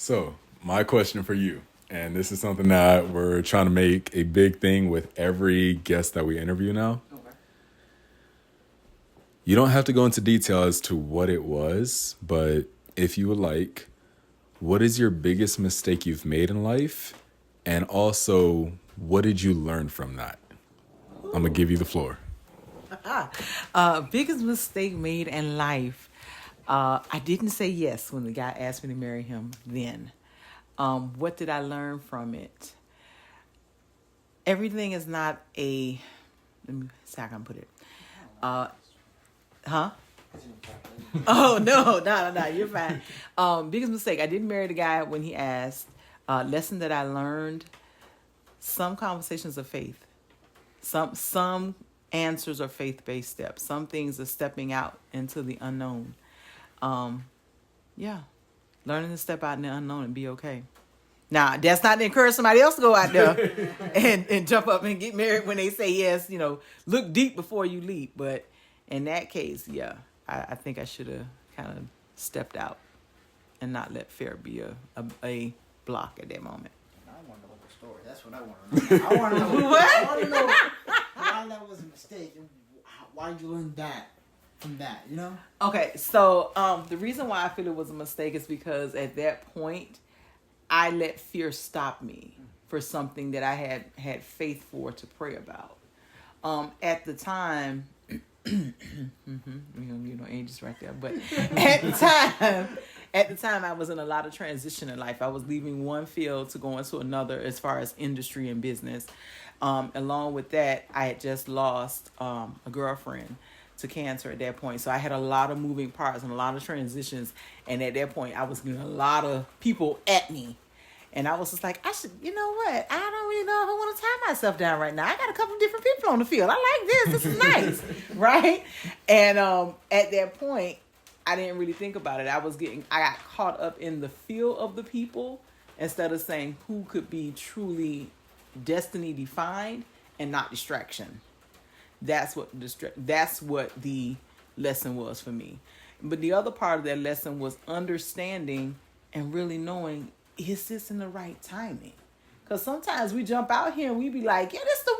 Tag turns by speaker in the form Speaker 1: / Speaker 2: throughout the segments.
Speaker 1: So, my question for you, and this is something that we're trying to make a big thing with every guest that we interview now.
Speaker 2: Okay.
Speaker 1: You don't have to go into detail as to what it was, but if you would like, what is your biggest mistake you've made in life? And also, what did you learn from that? I'm going to give you the floor.
Speaker 2: Biggest mistake made in life. I didn't say yes when the guy asked me to marry him then. What did I learn from it? Everything is not a... Let me see how I can put it. Oh, no, you're fine. Biggest mistake. I didn't marry the guy when he asked. Lesson that I learned, some conversations of faith. Some answers are faith-based steps. Some things are stepping out into the unknown. Learning to step out in the unknown and be okay. Now, that's not to encourage somebody else to go out there and jump up and get married when they say yes. Look deep before you leap. But in that case, I think I should have kind of stepped out and not let fear be a block at that moment.
Speaker 3: I want to know the story. That's what I want to know. I want to know
Speaker 2: what?
Speaker 3: I want to know why that was a mistake and why did you learn that from that,
Speaker 2: Okay, so the reason why I feel it was a mistake is because at that point, I let fear stop me for something that I had faith for to pray about. At the time, ages right there, but at the time I was in a lot of transition in life. I was leaving one field to go into another as far as industry and business. Along with that, I had just lost a girlfriend to cancer at that point. So I had a lot of moving parts and a lot of transitions. And at that point, I was getting a lot of people at me. And I was just like, I don't really know if I want to tie myself down right now. I got a couple of different people on the field. I like this. This is nice. Right? And at that point, I didn't really think about it. I got caught up in the feel of the people instead of saying who could be truly destiny defined and not distraction. That's what the lesson was for me. But the other part of that lesson was understanding and really knowing, is this in the right timing? Because sometimes we jump out here and we be like, yeah, this the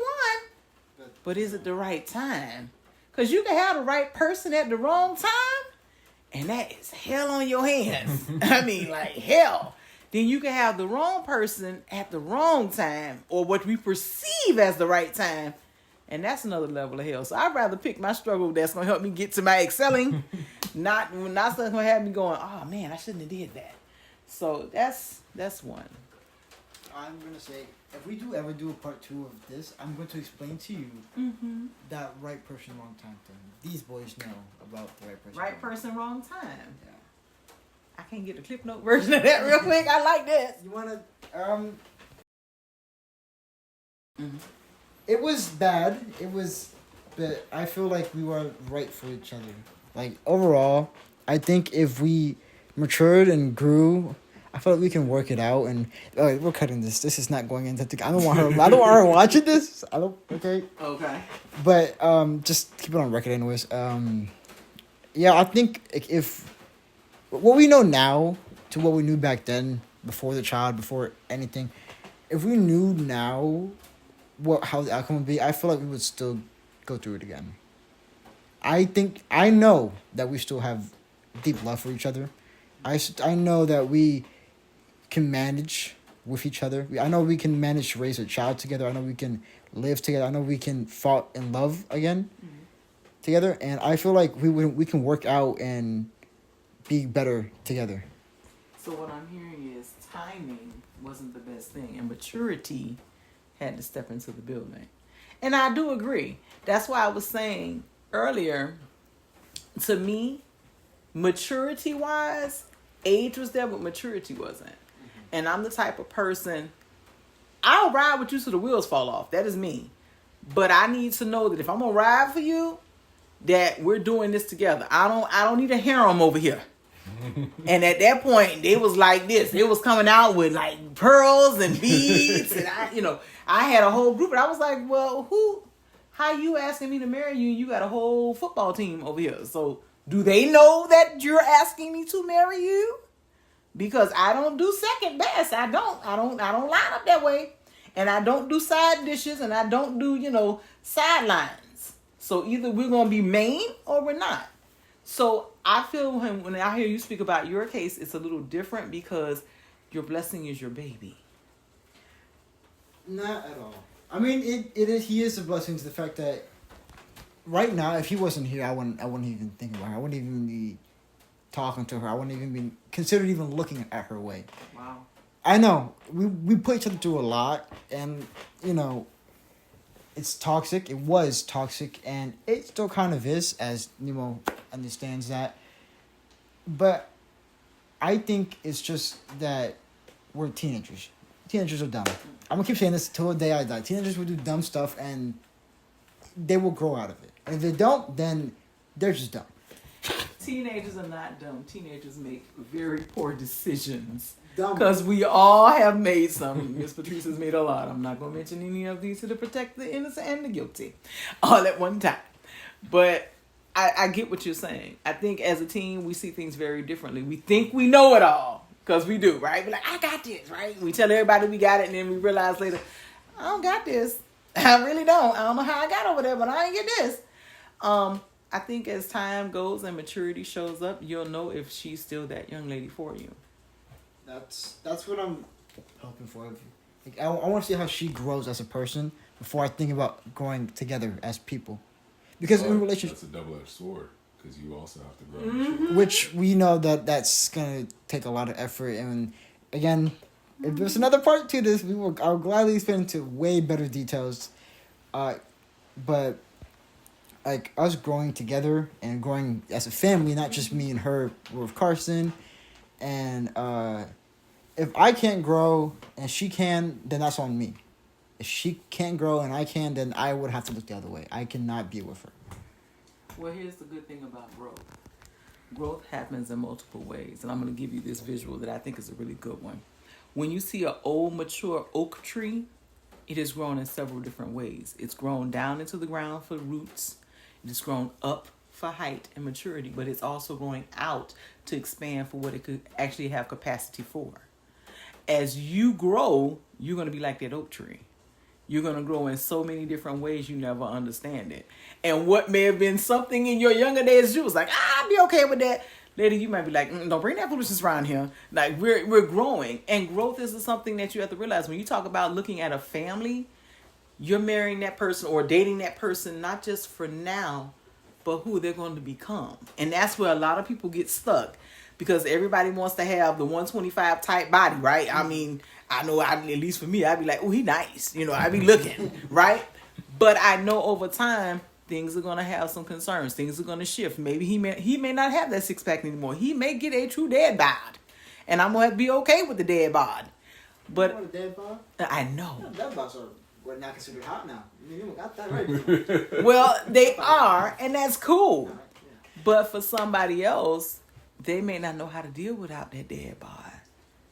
Speaker 2: one. But is it the right time? Because you can have the right person at the wrong time, and that is hell on your hands. I mean, like hell. Then you can have the wrong person at the wrong time, or what we perceive as the right time, and that's another level of hell. So I'd rather pick my struggle that's going to help me get to my excelling, not something going to have me going, oh man, I shouldn't have did that. So that's one.
Speaker 3: I'm going to say, if we do ever do a part 2 of this, I'm going to explain to you that right person, wrong time thing. These boys know about the right person.
Speaker 2: Right person, wrong time.
Speaker 3: Yeah.
Speaker 2: I can't get the clip note version of that real quick. I like that.
Speaker 3: You want to, It was bad. But I feel like we were right for each other. Like, overall, I think if we matured and grew, I feel like we can work it out. And we're cutting this. This is not going into. I don't want her watching this. Okay.
Speaker 2: Okay.
Speaker 3: But just keep it on record, anyways. I think if what we know now to what we knew back then, before the child, before anything, if we knew now how the outcome would be, I feel like we would still go through it again. I know that we still have deep love for each other. I know that we can manage with each other. I know we can manage to raise a child together. I know we can live together. I know we can fall in love again together. And I feel like we can work out and be better together.
Speaker 2: So what I'm hearing is timing wasn't the best thing, and maturity had to step into the building. And I do agree. That's why I was saying earlier, to me, maturity-wise, age was there, but maturity wasn't. And I'm the type of person, I'll ride with you till the wheels fall off. That is me. But I need to know that if I'm going to ride for you, that we're doing this together. I don't need a harem over here. And at that point, they was like this. It was coming out with like pearls and beads. And I had a whole group. And I was like, well, how you asking me to marry you? You got a whole football team over here. So do they know that you're asking me to marry you? because I don't do second best. I don't line up that way. And I don't do side dishes, and I don't do, sidelines. So either we're going to be main or we're not. So I feel when I hear you speak about your case, it's a little different because your blessing is your baby.
Speaker 3: Not at all. I mean, it is. He is a blessing to the fact that right now, if he wasn't here, I wouldn't even think about her. I wouldn't even be talking to her. I wouldn't even be considered even looking at her way.
Speaker 2: Wow.
Speaker 3: I know we put each other through a lot, and it's toxic. It was toxic, and it still kind of is, as Nemo understands that. But I think it's just that we're teenagers. Teenagers are dumb. I'm gonna keep saying this till the day I die. Teenagers will do dumb stuff, and they will grow out of it. And if they don't, then they're just dumb.
Speaker 2: Teenagers are not dumb. Teenagers make very poor decisions.
Speaker 3: Dumb.
Speaker 2: Because we all have made some. Miss Patrice has made a lot. I'm not going to mention any of these to protect the innocent and the guilty all at one time. But I get what you're saying. I think as a teen, we see things very differently. We think we know it all. Because we do, right? We're like, I got this, right? We tell everybody we got it, and then we realize later, I don't got this. I really don't. I don't know how I got over there, but I ain't get this. I think as time goes and maturity shows up, you'll know if she's still that young lady for you.
Speaker 3: That's what I'm hoping for. Like, I want to see how she grows as a person before I think about growing together as people. Because in a relationship,
Speaker 1: that's a double-edged sword. Because you also have to grow.
Speaker 2: Mm-hmm.
Speaker 3: Which we know that's gonna take a lot of effort. And again, if there's another part to this, I'll gladly spend into way better details. But like us growing together and growing as a family, not just me and her with Carson, and if I can't grow and she can, then that's on me. If she can't grow and I can, then I would have to look the other way. I cannot be with her.
Speaker 2: Well, here's the good thing about growth. Growth happens in multiple ways. And I'm going to give you this visual that I think is a really good one. When you see an old, mature oak tree, it has grown in several different ways. It's grown down into the ground for roots. It's grown up for height and maturity. But it's also growing out to expand for what it could actually have capacity for. As you grow, you're going to be like that oak tree. You're going to grow in so many different ways you never understand it. And what may have been something in your younger days, you was like, I'll be okay with that. Later, you might be like, don't bring that foolishness around here. Like, we're growing. And growth is something that you have to realize. When you talk about looking at a family, you're marrying that person or dating that person, not just for now, but who they're going to become. And that's where a lot of people get stuck. Because everybody wants to have the 125 type body, right? I mean, I know, at least for me, I'd be like, oh, he nice. I'd be looking, right? But I know over time, things are going to have some concerns. Things are going to shift. Maybe he may not have that six-pack anymore. He may get a true dad bod. And I'm going to have to be okay with the dad bod. But
Speaker 3: you want a dad bod?
Speaker 2: I know.
Speaker 3: Dad bods are not considered hot now. You got that right.
Speaker 2: Well, they are, and that's cool. But for somebody else, they may not know how to deal without that dad bod.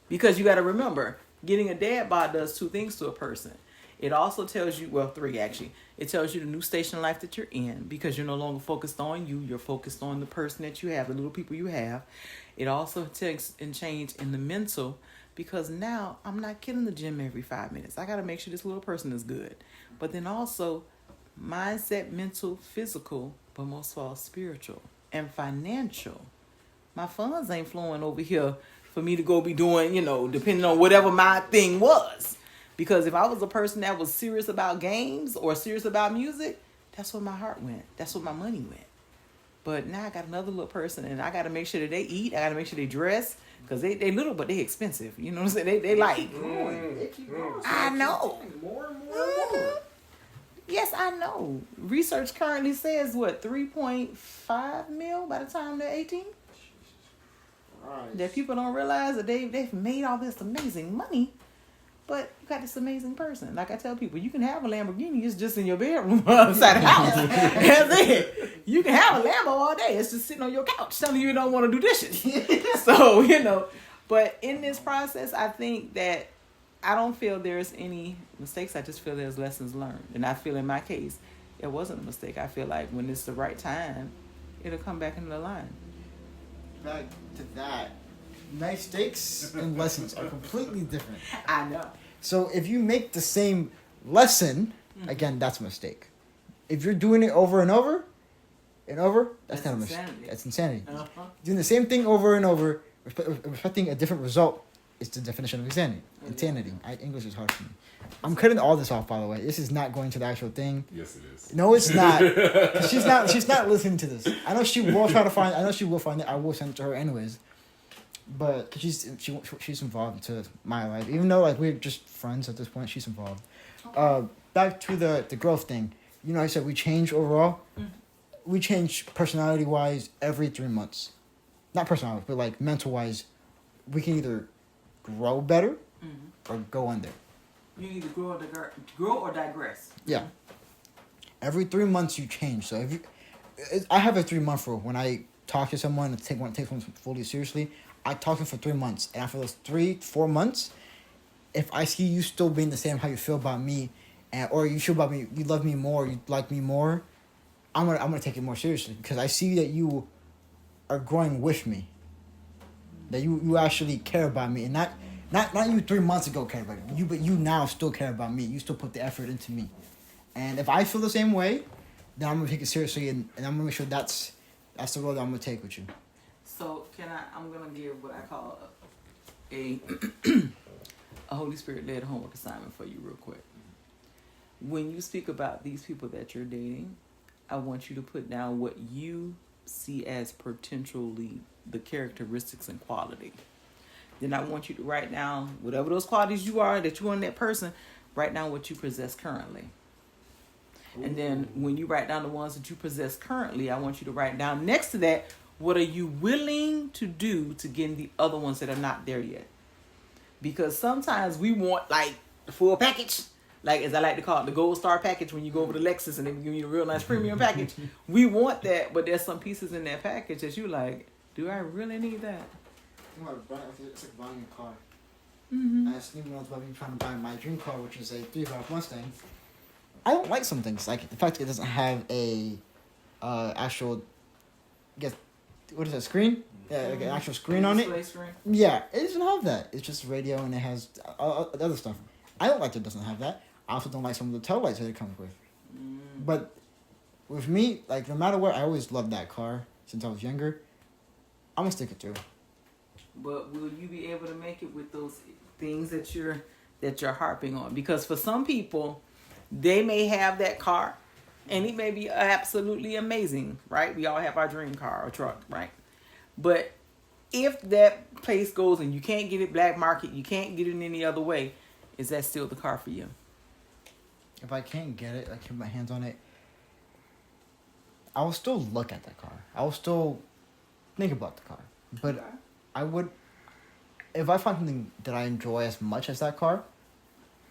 Speaker 2: Because you got to remember, getting a dad bod does two things to a person. It also tells you, well, three actually. It tells you the new station in life that you're in because you're no longer focused on you. You're focused on the person that you have, the little people you have. It also takes and change in the mental because now I'm not killing the gym every 5 minutes. I got to make sure this little person is good. But then also mindset, mental, physical, but most of all spiritual and financial. My funds ain't flowing over here for me to go be doing, depending on whatever my thing was. Because if I was a person that was serious about games or serious about music, that's where my heart went. That's where my money went. But now I got another little person and I got to make sure that they eat. I got to make sure they dress because they little, but they expensive. You know what I'm saying? They like. I know.
Speaker 3: More and more.
Speaker 2: Yes, I know. Research currently says, 3.5 mil by the time they're 18?
Speaker 3: Right.
Speaker 2: That people don't realize that they've made all this amazing money, but you got this amazing person. Like I tell people, you can have a Lamborghini, it's just in your bedroom outside the house. That's it. You can have a Lambo all day, it's just sitting on your couch telling you don't want to do dishes. So, but in this process, I think that I don't feel there's any mistakes. I just feel there's lessons learned. And I feel in my case, it wasn't a mistake. I feel like when it's the right time, it'll come back into the line.
Speaker 3: Back to that, Mistakes and lessons are completely different.
Speaker 2: I know.
Speaker 3: So if you make the same lesson, again, that's a mistake. If you're doing it over and over, that's not a mistake. That's insanity.
Speaker 2: Uh-huh.
Speaker 3: Doing the same thing over and over, expecting a different result, is the definition of insanity. Insanity. English is hard for me. I'm cutting all this off, by the way. This is not going to the actual thing.
Speaker 1: Yes, it is.
Speaker 3: No, it's not. She's not listening to this. I know she will try to find. I know she will find it. I will send it to her anyways. But she's involved into my life, even though like we're just friends at this point. She's involved. Back to the growth thing. You know, I said we change overall. We change personality wise every 3 months. Not personality, but like mental wise. We can either grow better or go under.
Speaker 2: You either grow or digress.
Speaker 3: Yeah. Every 3 months you change. So if you, I have a 3 month rule. When I talk to someone and take someone fully seriously, I talk to them for 3 months, and after those 3-4 months, if I see you still being the same how you feel about me, or you feel about me, you love me more, you like me more, I'm gonna take it more seriously because I see that you are growing with me. That you actually care about me, and not you 3 months ago cared about me. But you now still care about me. You still put the effort into me, and if I feel the same way, then I'm gonna take it seriously, and I'm gonna make sure that's the road that I'm gonna take with you.
Speaker 2: So I'm gonna give what I call a Holy Spirit led homework assignment for you real quick. When you speak about these people that you're dating, I want you to put down what you see as potentially the characteristics and quality. Then I want you to write down whatever those qualities you are that you want in that person, write down what you possess currently. And then when you write down the ones that you possess currently, I want you to write down next to that, what are you willing to do to get the other ones that are not there yet? Because sometimes we want like the full package, like as I like to call it, the gold star package when you go over to Lexus and they give you a real nice premium package. We want that, but there's some pieces in that package that you like, do I really need that?
Speaker 3: It's like buying a car. I was thinking about me trying to buy my dream car, which is a 3.5 Mustang. I don't like some things, like the fact that it doesn't have a actual, what is that, screen? Yeah, like an actual screen on it.
Speaker 2: Screen.
Speaker 3: Yeah, it doesn't have that. It's just radio and it has other stuff. I don't like that it doesn't have that. I also don't like some of the tail lights that it comes with. But with me, like no matter what, I always loved that car since I was younger. I'm gonna stick it through.
Speaker 2: But will you be able to make it with those things that you're harping on? Because for some people, they may have that car, and it may be absolutely amazing, right? We all have our dream car or truck, right? But if that place goes and you can't get it black market, you can't get it in any other way, is that still the car for you?
Speaker 3: If I can't get it, like, get my hands on it, I will still look at that car. I will still think about the car. But okay. I would, if I find something that I enjoy as much as that car,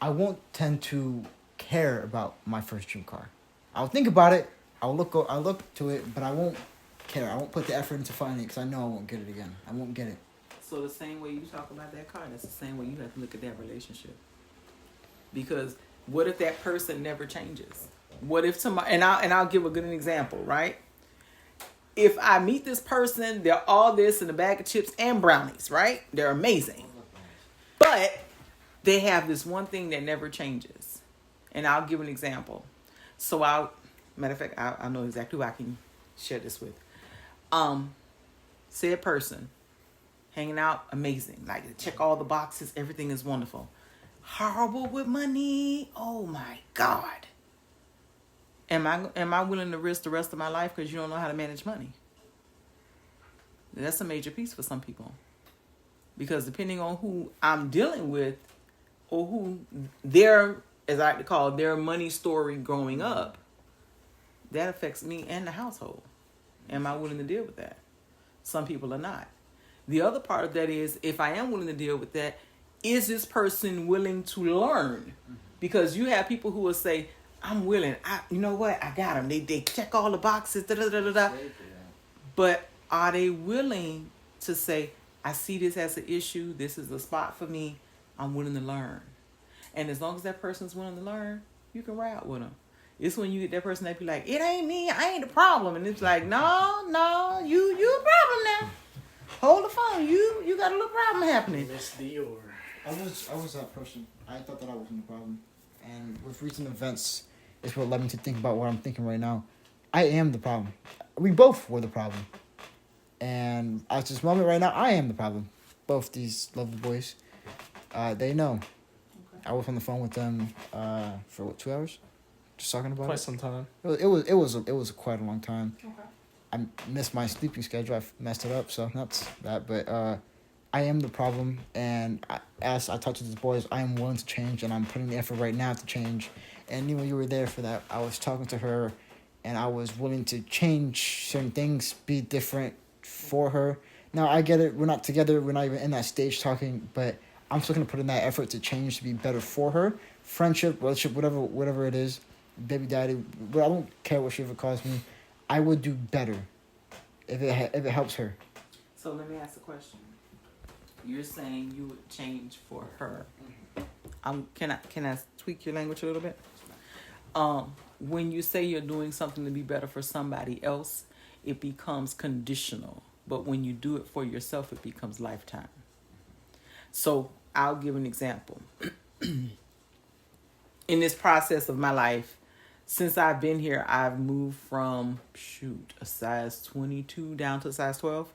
Speaker 3: I won't tend to care about my first dream car. I'll think about it. I'll look to it, but I won't care. I won't put the effort into finding it because I know I won't get it again. I won't get it.
Speaker 2: So the same way you talk about that car, that's the same way you have to look at that relationship. Because what if that person never changes? What if tomorrow, and I'll give a good example, right? If I meet this person, they're all this in a bag of chips and brownies, right? They're amazing. But they have this one thing that never changes. And I'll give an example. So matter of fact, I know exactly who I can share this with. Said person, hanging out, amazing. Like, check all the boxes, everything is wonderful. Horrible with money. Oh my God. Am I willing to risk the rest of my life because you don't know how to manage money? That's a major piece for some people. Because depending on who I'm dealing with or who their, as I like to call, their money story growing up, that affects me and the household. Am I willing to deal with that? Some people are not. The other part of that is, if I am willing to deal with that, is this person willing to learn? Because you have people who will say, I'm willing. You know what? I got them. They check all the boxes. But are they willing to say, I see this as an issue. This is a spot for me. I'm willing to learn. And as long as that person's willing to learn, you can ride with them. It's when you get that person that be like, it ain't me. I ain't the problem. And it's like, no, you a problem now. hold the phone. You got a little problem happening.
Speaker 4: Miss Dior.
Speaker 3: I was that person. I thought that I wasn't the problem, and with recent events, it's what led me to think about what I'm thinking right now. I am the problem. We both were the problem, and at this moment right now, I am the problem. Both these lovely boys, they know. Okay. I was on the phone with them for what, 2 hours, just talking about
Speaker 4: Quite some time.
Speaker 3: It was quite a long time. Okay. I missed my sleeping schedule. I messed it up, so that's that. But I am the problem, and as I talked to the boys, I am willing to change, and I'm putting the effort right now to change. And you were there for that. I was talking to her, and I was willing to change certain things, be different for her. Now, I get it. We're not together. We're not even in that stage talking, but I'm still going to put in that effort to change, to be better for her. Friendship, relationship, whatever it is, baby daddy, but I don't care what she ever calls me. I would do better if it helps her.
Speaker 2: So let me ask a question. You're saying you would change for her. Can I tweak your language a little bit? When you say you're doing something to be better for somebody else, it becomes conditional. But when you do it for yourself, it becomes lifetime. So I'll give an example. In this process of my life, since I've been here, I've moved from, a size 22 down to a size 12.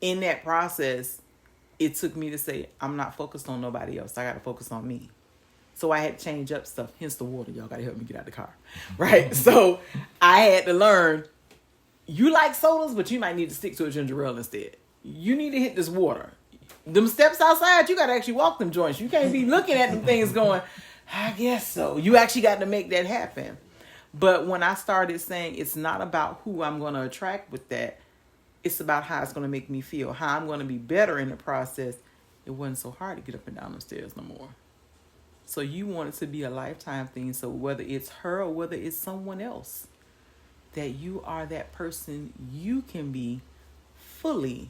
Speaker 2: In that process, it took me to say, I'm not focused on nobody else. I got to focus on me. So I had to change up stuff. Hence the water. Y'all got to help me get out of the car. Right? So I had to learn, you like sodas, but you might need to stick to a ginger ale instead. You need to hit this water. Them steps outside, you got to actually walk them joints. You can't be looking at them things going, I guess so. You actually got to make that happen. But when I started saying it's not about who I'm going to attract with that, it's about how it's going to make me feel, how I'm going to be better in the process. It wasn't so hard to get up and down the stairs no more. So you want it to be a lifetime thing. So whether it's her or whether it's someone else, that you are that person you can be fully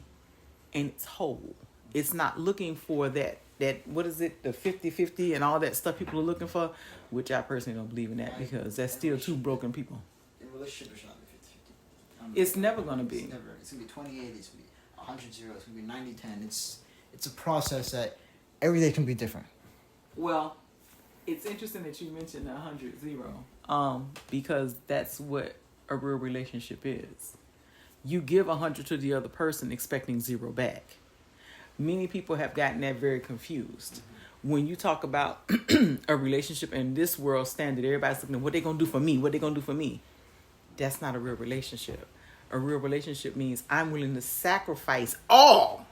Speaker 2: and it's whole. It's not looking for that what is it, the 50-50 and all that stuff people are looking for, which I personally don't believe in that because that's still two broken people.
Speaker 3: In relationship, it's not 50-50.
Speaker 2: It's never going to be.
Speaker 3: It's never. It's going to be 20-80. It's going to be 100-0. It's going to be 90-10. It's a process that every day can be different.
Speaker 2: Well, it's interesting that you mentioned 100-0 because that's what a real relationship is. You give 100 to the other person expecting 0 back. Many people have gotten that very confused. When you talk about a relationship in this world standard, everybody's looking at what they going to do for me, what they going to do for me. That's not a real relationship. A real relationship means I'm willing to sacrifice all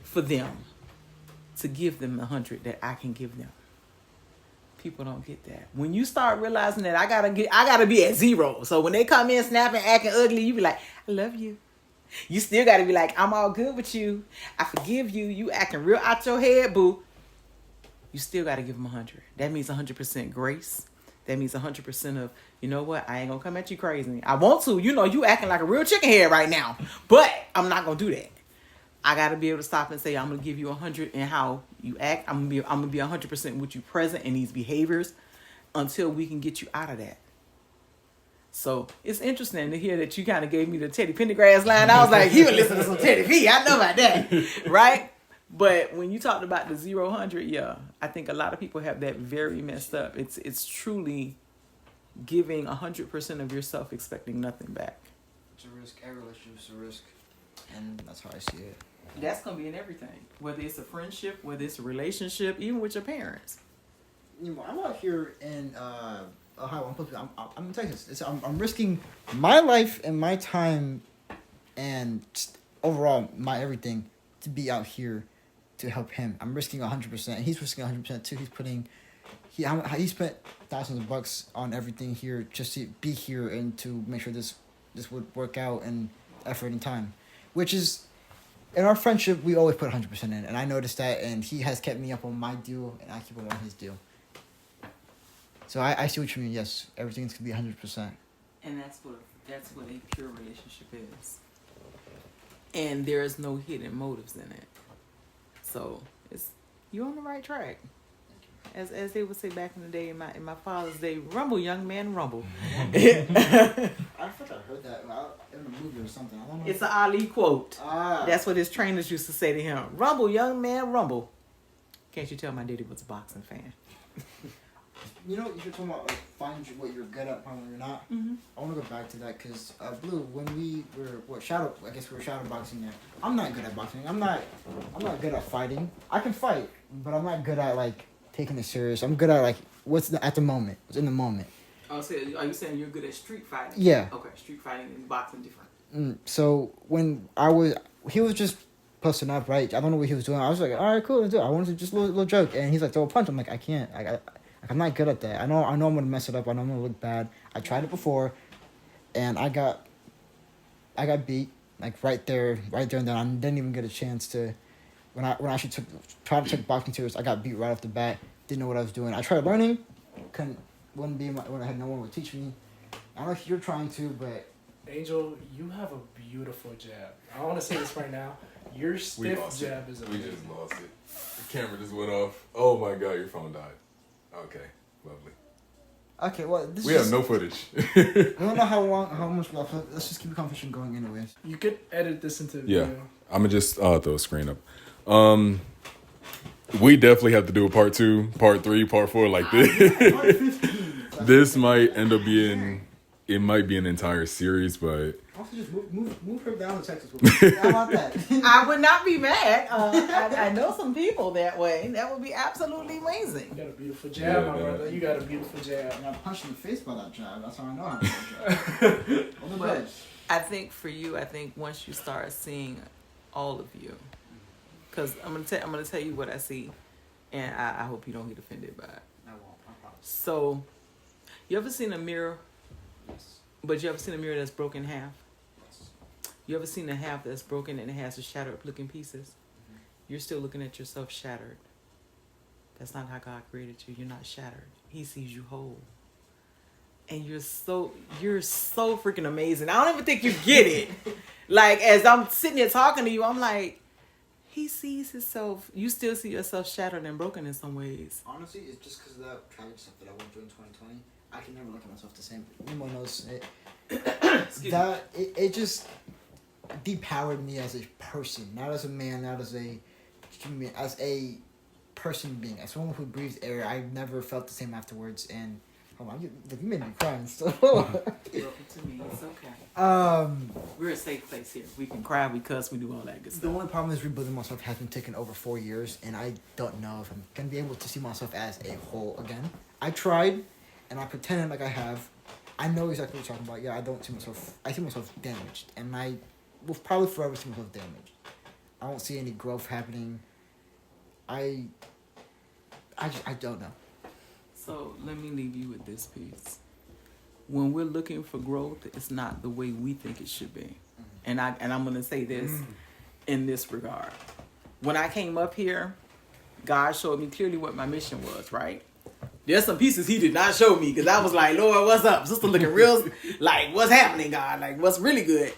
Speaker 2: for them to give them 100 that I can give them. People don't get that. When you start realizing that I gotta be at 0. So when they come in snapping, acting ugly, you be like, I love you. You still gotta be like, I'm all good with you. I forgive you. You acting real out your head, boo. You still gotta give them 100. That means 100% grace. That means 100% of, you know what? I ain't gonna come at you crazy. I want to. You know, you acting like a real chicken head right now. But I'm not gonna do that. I gotta be able to stop and say, I'm gonna give you 100 in how you act. I'm gonna be 100% with you present in these behaviors until we can get you out of that. So it's interesting to hear that you kind of gave me the Teddy Pendergrass line. I was like, he would listen to some Teddy P. I know about that, right? But when you talked about the 0-100, yeah, I think a lot of people have that very messed up. It's truly giving 100% of yourself, expecting nothing back.
Speaker 3: It's a risk. Every relationship's a risk, and that's how I see it.
Speaker 2: That's gonna be in everything, whether it's a friendship, whether it's a relationship, even with your parents.
Speaker 3: You know, I'm out here in Ohio. I'm in Texas. I'm risking my life and my time, and just overall my everything to be out here to help him. I'm risking 100%. He's risking 100% too. He spent thousands of bucks on everything here just to be here and to make sure this would work out, and effort and time, which is. In our friendship, we always put 100% in, and I noticed that, and he has kept me up on my deal, and I keep him on his deal. So I see what you mean. Yes, everything's gonna be 100%.
Speaker 2: And that's what a pure relationship is. And there is no hidden motives in it. So you're on the right track. As they would say back in the day, in my father's day, rumble, young man, rumble.
Speaker 3: I forgot. heard that in a movie or something. I don't know.
Speaker 2: It's an Ali quote.
Speaker 3: Ah.
Speaker 2: That's what his trainers used to say to him. Rumble, young man, rumble. Can't you tell my daddy was a boxing fan?
Speaker 3: You know, you're talking about like find what you're good at, and what you're not.
Speaker 2: Mm-hmm.
Speaker 3: I want to go back to that because Blue, when we were shadow boxing there. I'm not good at boxing. I'm not good at fighting. I can fight, but I'm not good at like taking it serious. I'm good at like what's in the moment.
Speaker 2: Oh, so are you saying you're good at street fighting?
Speaker 3: Yeah.
Speaker 2: Okay, street fighting and boxing different.
Speaker 3: So when he was just posting up, right? I don't know what he was doing. I was like, all right, cool, let's do it. I wanted to just a little joke, and he's like, throw a punch. I'm like, I can't. I'm not good at that. I know I'm gonna mess it up. I know I'm gonna look bad. I tried it before, and I got beat like right there and then. I didn't even get a chance to. When I actually tried to take boxing serious, I got beat right off the bat. Didn't know what I was doing. I tried learning, wouldn't be when I had no one would teach me. I don't know if you're trying to, but
Speaker 4: Angel, you have a beautiful jab. I want to say this right now. Your stiff jab is amazing.
Speaker 1: We just lost it. The camera just went off. Oh my god, your phone died. Okay, lovely.
Speaker 3: Okay, well,
Speaker 1: We have no footage.
Speaker 3: I don't know how much left. Let's just keep the conversation going, anyways.
Speaker 4: You could edit this into the
Speaker 1: Yeah,
Speaker 4: video.
Speaker 1: I'm gonna just throw a screen up. We definitely have to do a part 2, part 3, part 4 like this. This might end up being, it might be an entire series, but
Speaker 3: Also, just move her down to Texas. How about that?
Speaker 2: I would not be mad. I know some people that way. That would be absolutely amazing.
Speaker 4: You got a beautiful jab,
Speaker 1: Yeah,
Speaker 4: my
Speaker 1: man.
Speaker 4: brother. You got a beautiful jab.
Speaker 3: I got punched in the face by that jab. That's how I know how to jab. On the
Speaker 2: But
Speaker 3: bench.
Speaker 2: I think for you, once you start seeing all of you, because I'm gonna tell you what I see, and I hope you don't get offended by it.
Speaker 3: I won't. I promise.
Speaker 2: So, you ever seen a mirror?
Speaker 3: Yes.
Speaker 2: But you ever seen a mirror that's broken in half?
Speaker 3: Yes.
Speaker 2: You ever seen a half that's broken and it has the shattered looking pieces?
Speaker 3: Mm-hmm.
Speaker 2: You're still looking at yourself shattered. That's not how God created you. You're not shattered. He sees you whole. And you're so freaking amazing. I don't even think you get it. Like, as I'm sitting here talking to you, I'm like, he sees himself. You still see yourself shattered and broken in some ways.
Speaker 3: Honestly, it's just because of that tragic stuff that I went through in 2020. I can never look at myself the same. Anyone knows it. It just depowered me as a person, not as a man, not as a human, as a person being, as someone who breathes air. I never felt the same afterwards. And hold on, you made me cry. So.
Speaker 2: Welcome to me. It's okay. We're a safe place here. We can cry, we cuss, we do all that good
Speaker 3: The
Speaker 2: stuff.
Speaker 3: only problem is rebuilding myself has been taking over 4 years, and I don't know if I'm gonna be able to see myself as a whole again. I tried, and I pretended like I have. I know exactly what you're talking about. Yeah, I don't see myself. I see myself damaged, and I will probably forever see myself damaged. I don't see any growth happening. I don't know.
Speaker 2: So let me leave you with this piece. When we're looking for growth, it's not the way we think it should be. And I'm gonna say this in this regard. When I came up here, God showed me clearly what my mission was, right? There's some pieces he did not show me because I was like, Lord, what's up? Sister looking real, like, what's happening, God? Like, what's really good?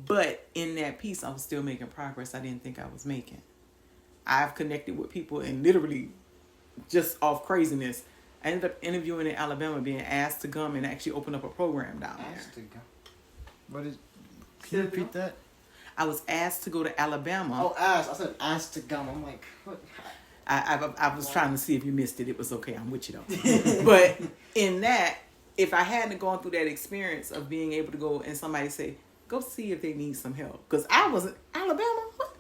Speaker 2: But in that piece, I was still making progress I didn't think I was making. I've connected with people and literally just off craziness. I ended up interviewing in Alabama, being asked to come and actually open up a program down there.
Speaker 3: What is? Can you repeat that?
Speaker 2: I was asked to go to Alabama.
Speaker 3: Oh, asked. I said asked to gum. I'm like, what?
Speaker 2: I was trying to see if you missed it. It was okay. I'm with you though. But in that, if I hadn't gone through that experience of being able to go and somebody say, go see if they need some help. Because I was in Alabama. What?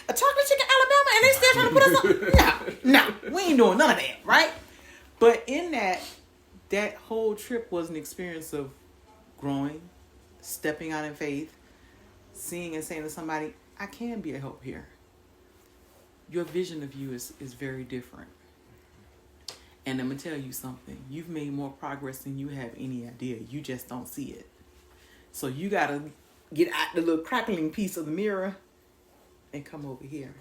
Speaker 2: A chocolate chicken Alabama and they still trying to put us on? No. We ain't doing none of that, right? But in that whole trip was an experience of growing, stepping out in faith, seeing and saying to somebody, I can be a help here. Your vision of you is very different. And I'm going to tell you something. You've made more progress than you have any idea. You just don't see it. So you got to get out the little crackling piece of the mirror and come over here.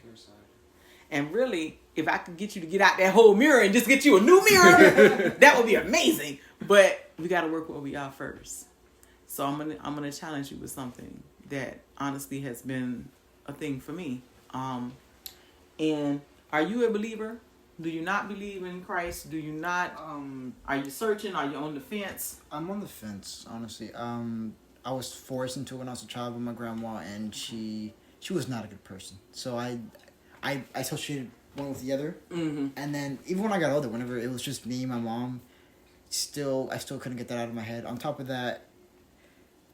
Speaker 2: And really, if I could get you to get out that whole mirror and just get you a new mirror, that would be amazing. But we got to work where we are first. So I'm gonna challenge you with something that honestly has been a thing for me. And are you a believer? Do you not believe in Christ? Do you not? Are you searching? Are you on the fence?
Speaker 3: I'm on the fence, honestly. I was forced into it when I was a child with my grandma, and she was not a good person. So I associated one with the other.
Speaker 2: Mm-hmm.
Speaker 3: And then even when I got older, whenever it was just me and my mom, I still couldn't get that out of my head. On top of that,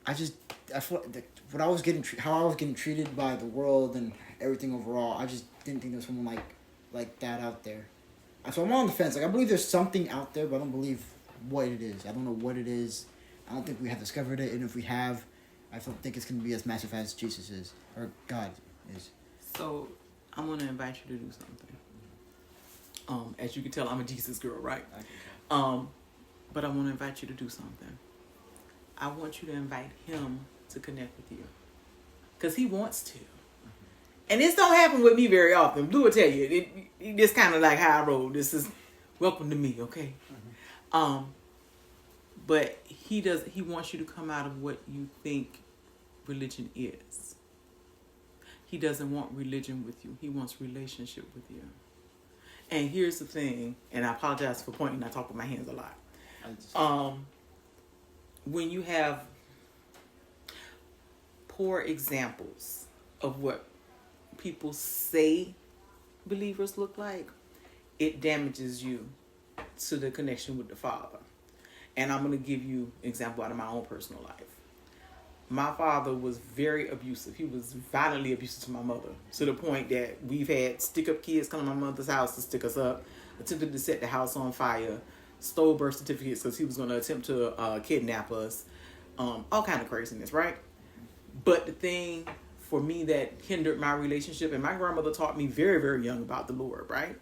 Speaker 3: I felt that what I was how I was getting treated by the world and everything overall. I just didn't think there was someone like that out there. So I'm on the fence. Like, I believe there's something out there, but I don't believe what it is. I don't know what it is. I don't think we have discovered it, and if we have, I don't think it's going to be as massive as Jesus is or God is.
Speaker 2: So I'm going to invite you to do something. As you can tell, I'm a Jesus girl, right? But I want to invite you to do something. I want you to invite him to connect with you. Because he wants to. And this don't happen with me very often. Blue will tell you. It's kind of like how I roll. This is welcome to me, okay? But he wants you to come out of what you think religion is. He doesn't want religion with you. He wants relationship with you. And here's the thing, and I apologize for pointing. I talk with my hands a lot. When you have poor examples of what people say believers look like, it damages you to the connection with the Father. And I'm going to give you an example out of my own personal life. My father was very abusive. He was violently abusive to my mother, to the point that we've had stick-up kids come to my mother's house to stick us up, attempted to set the house on fire, stole birth certificates because he was going to attempt to kidnap us, all kind of craziness, right? But the thing for me that hindered my relationship, and my grandmother taught me very, very young about the Lord, right,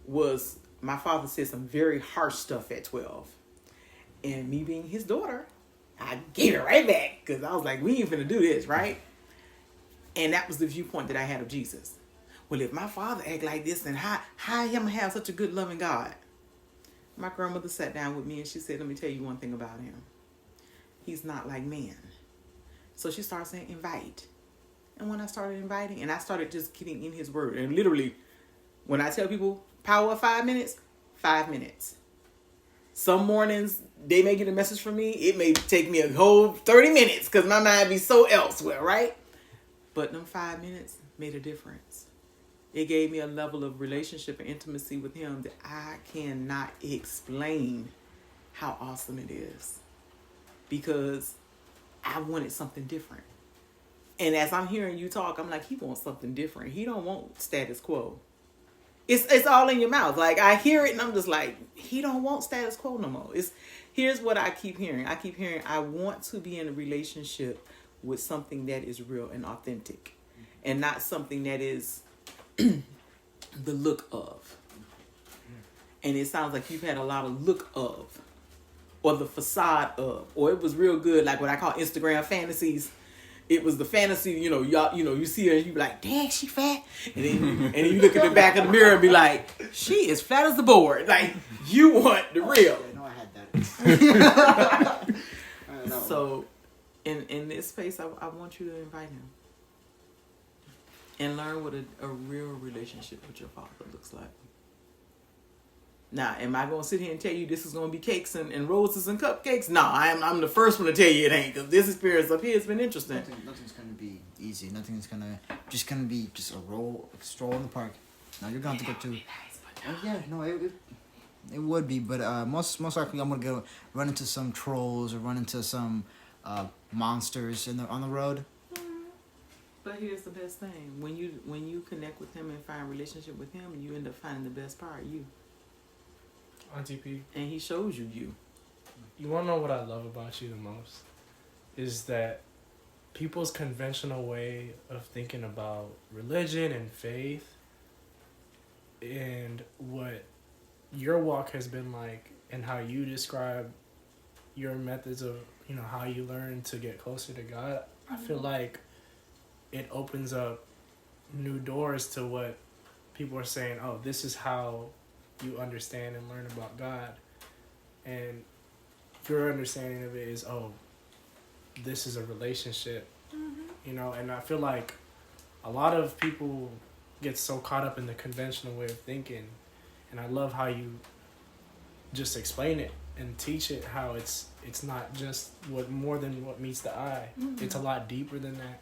Speaker 2: was my father said some very harsh stuff at 12. And me being his daughter, I gave it right back because I was like, we ain't finna do this, right? And that was the viewpoint that I had of Jesus. Well, if my father act like this, then how am I have such a good loving God? My grandmother sat down with me and she said, let me tell you one thing about him. He's not like man. So she started saying, invite. And when I started inviting, and I started just getting in his word, and literally, when I tell people, power of 5 minutes, 5 minutes. Some mornings, they may get a message from me. It may take me a whole 30 minutes because my mind be so elsewhere, right? But them 5 minutes made a difference. It gave me a level of relationship and intimacy with him that I cannot explain how awesome it is. Because I wanted something different. And as I'm hearing you talk, I'm like, he wants something different. He don't want status quo. It's all in your mouth. Like, I hear it and I'm just like, he don't want status quo no more. Here's what I keep hearing. I keep hearing, I want to be in a relationship with something that is real and authentic. And not something that is the look of. And it sounds like you've had a lot of look of. Or the facade of. Or it was real good, like what I call Instagram fantasies. It was the fantasy, you see her and you be like, dang, she fat. And then you look at the back of the mirror and be like, she is flat as the board. Like, you want the real.
Speaker 3: I know I had that.
Speaker 2: So, in this space, I want you to invite him. And learn what a real relationship with your father looks like. Now, am I going to sit here and tell you this is going to be cakes and roses and cupcakes? No, I'm the first one to tell you it ain't, because this experience up here has been interesting.
Speaker 3: Nothing's going to be easy. Nothing's going to be just a stroll in the park. No, you're going to have to go to... Yeah, no, it would be, but most likely I'm going to go run into some trolls or run into some monsters on the road.
Speaker 2: But here's the best thing. When you connect with him and find a relationship with him, you end up finding the best part of you.
Speaker 4: Auntie P.
Speaker 2: And he shows you.
Speaker 4: You want to know what I love about you the most? Is that people's conventional way of thinking about religion and faith and what your walk has been like and how you describe your methods of, how you learn to get closer to God. I feel like it opens up new doors to what people are saying, oh, this is how you understand and learn about God. And your understanding of it is, oh, this is a relationship. And I feel like a lot of people get so caught up in the conventional way of thinking. And I love how you just explain it and teach it how it's not just what more than what meets the eye. It's a lot deeper than that.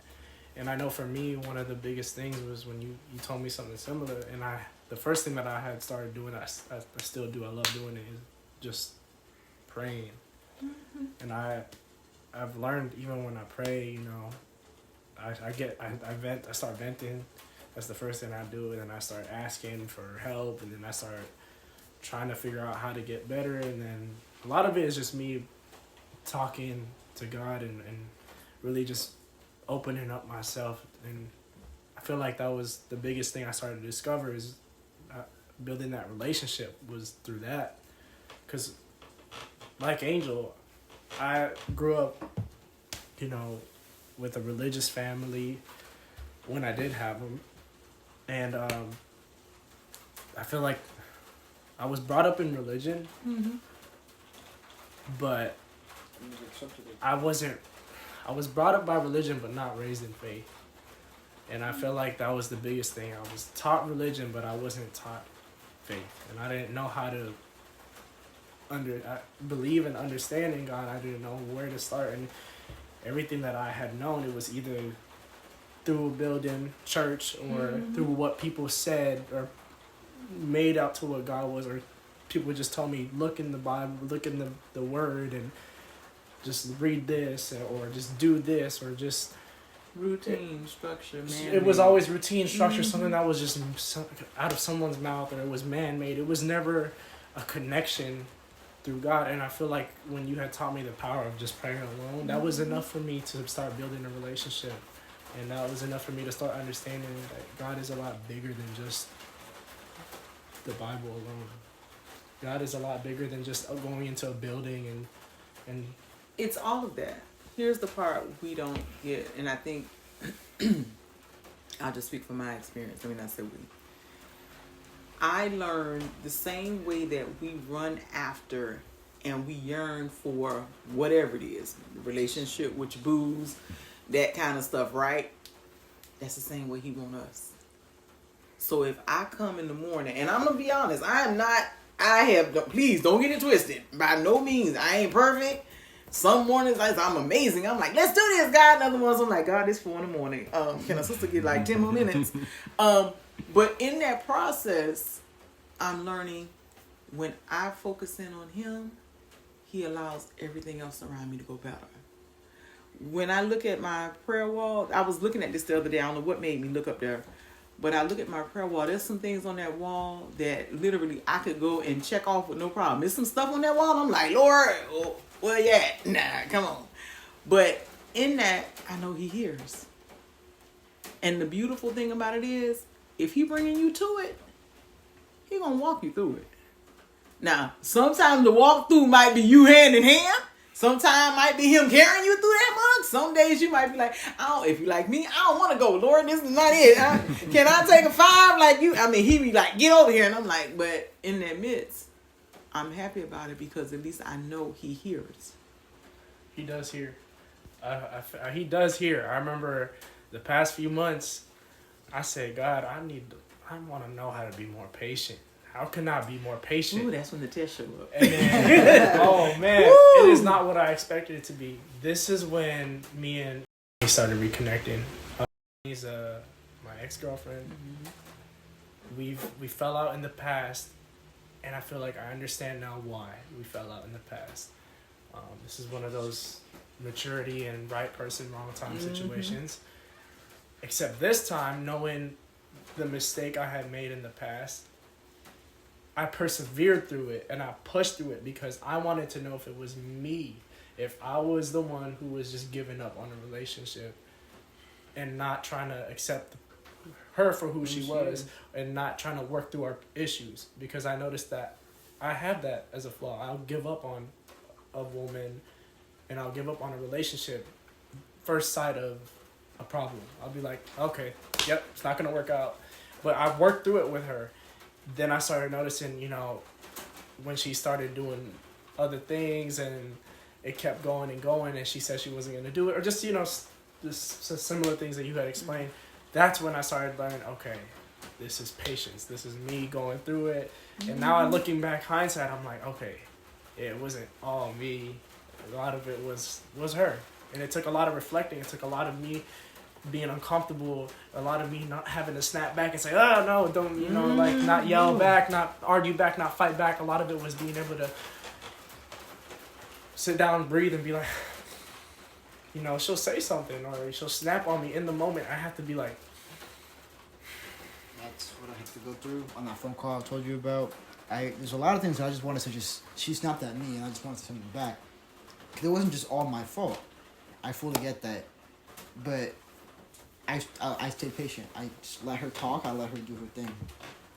Speaker 4: And I know for me, one of the biggest things was when you told me something similar, and the first thing that I had started doing, I still do, I love doing it, is just praying. And I've learned, even when I pray, you know, I vent, I start venting. That's the first thing I do, and then I start asking for help, and then I start trying to figure out how to get better, and then a lot of it is just me talking to God and really just opening up myself. And I feel like that was the biggest thing I started to discover, is building that relationship was through that. Because like Angel, I grew up, you know, with a religious family when I did have them. And I feel like I was brought up in religion, but I was brought up by religion but not raised in faith. And I feel like that was the biggest thing. I was taught religion, but I wasn't taught faith. And I didn't know how to believe and understand in God. I didn't know where to start. And everything that I had known, it was either through building church or through what people said or made out to what God was, or people just told me, look in the Bible, look in the Word, and just read this, or just do this, or just
Speaker 2: routine, structure, man.
Speaker 4: It was always routine, structure, something that was just out of someone's mouth, or it was man-made. It was never a connection through God. And I feel like when you had taught me the power of just praying alone, that was enough for me to start building a relationship. And that was enough for me to start understanding that God is a lot bigger than just the Bible alone. God is a lot bigger than just going into a building and
Speaker 2: it's all of that. Here's the part we don't get, and I think I'll just speak from my experience. I mean, I said we. I learned the same way that we run after and we yearn for whatever it is, relationship, which booze, that kind of stuff, right? That's the same way he want us. So if I come in the morning, and I'm going to be honest, please don't get it twisted. By no means, I ain't perfect. Some mornings I'm amazing. I'm like, let's do this, God. And other ones I'm like, God, it's 4 a.m. Can a sister get like 10 more minutes? But in that process, I'm learning when I focus in on him, he allows everything else around me to go better. When I look at my prayer wall, I was looking at this the other day. I don't know what made me look up there. But I look at my prayer wall. There's some things on that wall that literally I could go and check off with no problem. There's some stuff on that wall. I'm like, Lord, well, yeah, nah, come on. But in that, I know he hears. And the beautiful thing about it is, if he bringing you to it, he gonna walk you through it. Now, sometimes the walk through might be you hand in hand. Sometimes might be him carrying you through that mug. Some days you might be like, if you like me, I don't want to go, Lord, this is not it. Can I take a 5 like you? I mean, he be like, get over here. And I'm like, but in that midst, I'm happy about it because at least I know he hears.
Speaker 4: He does hear. He does hear. I remember the past few months, I said, God, I want to know how to be more patient. How can I be more patient?
Speaker 2: Ooh, that's when the test showed up.
Speaker 4: And then, oh man, it is not what I expected it to be. This is when me and he started reconnecting. He's my ex-girlfriend. We fell out in the past, and I feel like I understand now why we fell out in the past. This is one of those maturity and right person, wrong time situations. Except this time, knowing the mistake I had made in the past, I persevered through it and I pushed through it because I wanted to know if it was me, if I was the one who was just giving up on a relationship and not trying to accept her for who she was and not trying to work through our issues, because I noticed that I have that as a flaw. I'll give up on a woman and I'll give up on a relationship first sight of a problem. I'll be like, okay, yep, it's not going to work out. But I've worked through it with her. Then I started noticing, when she started doing other things and it kept going and going and she said she wasn't going to do it, or just, just similar things that you had explained. That's when I started learning, okay, this is patience. This is me going through it. And now looking back hindsight, I'm like, okay, it wasn't all me. A lot of it was her. And it took a lot of reflecting. It took a lot of me being uncomfortable, a lot of me not having to snap back and say, oh, no, don't, you know, like, not yell back, not argue back, not fight back. A lot of it was being able to sit down, breathe, and be like, you know, she'll say something or she'll snap on me in the moment. I have to be like,
Speaker 3: That's what I had to go through on that phone call I told you about. There's a lot of things that I just wanted to she snapped at me and I just wanted to send it back. It wasn't just all my fault. I fully get that. But I stayed patient. I just let her talk. I let her do her thing.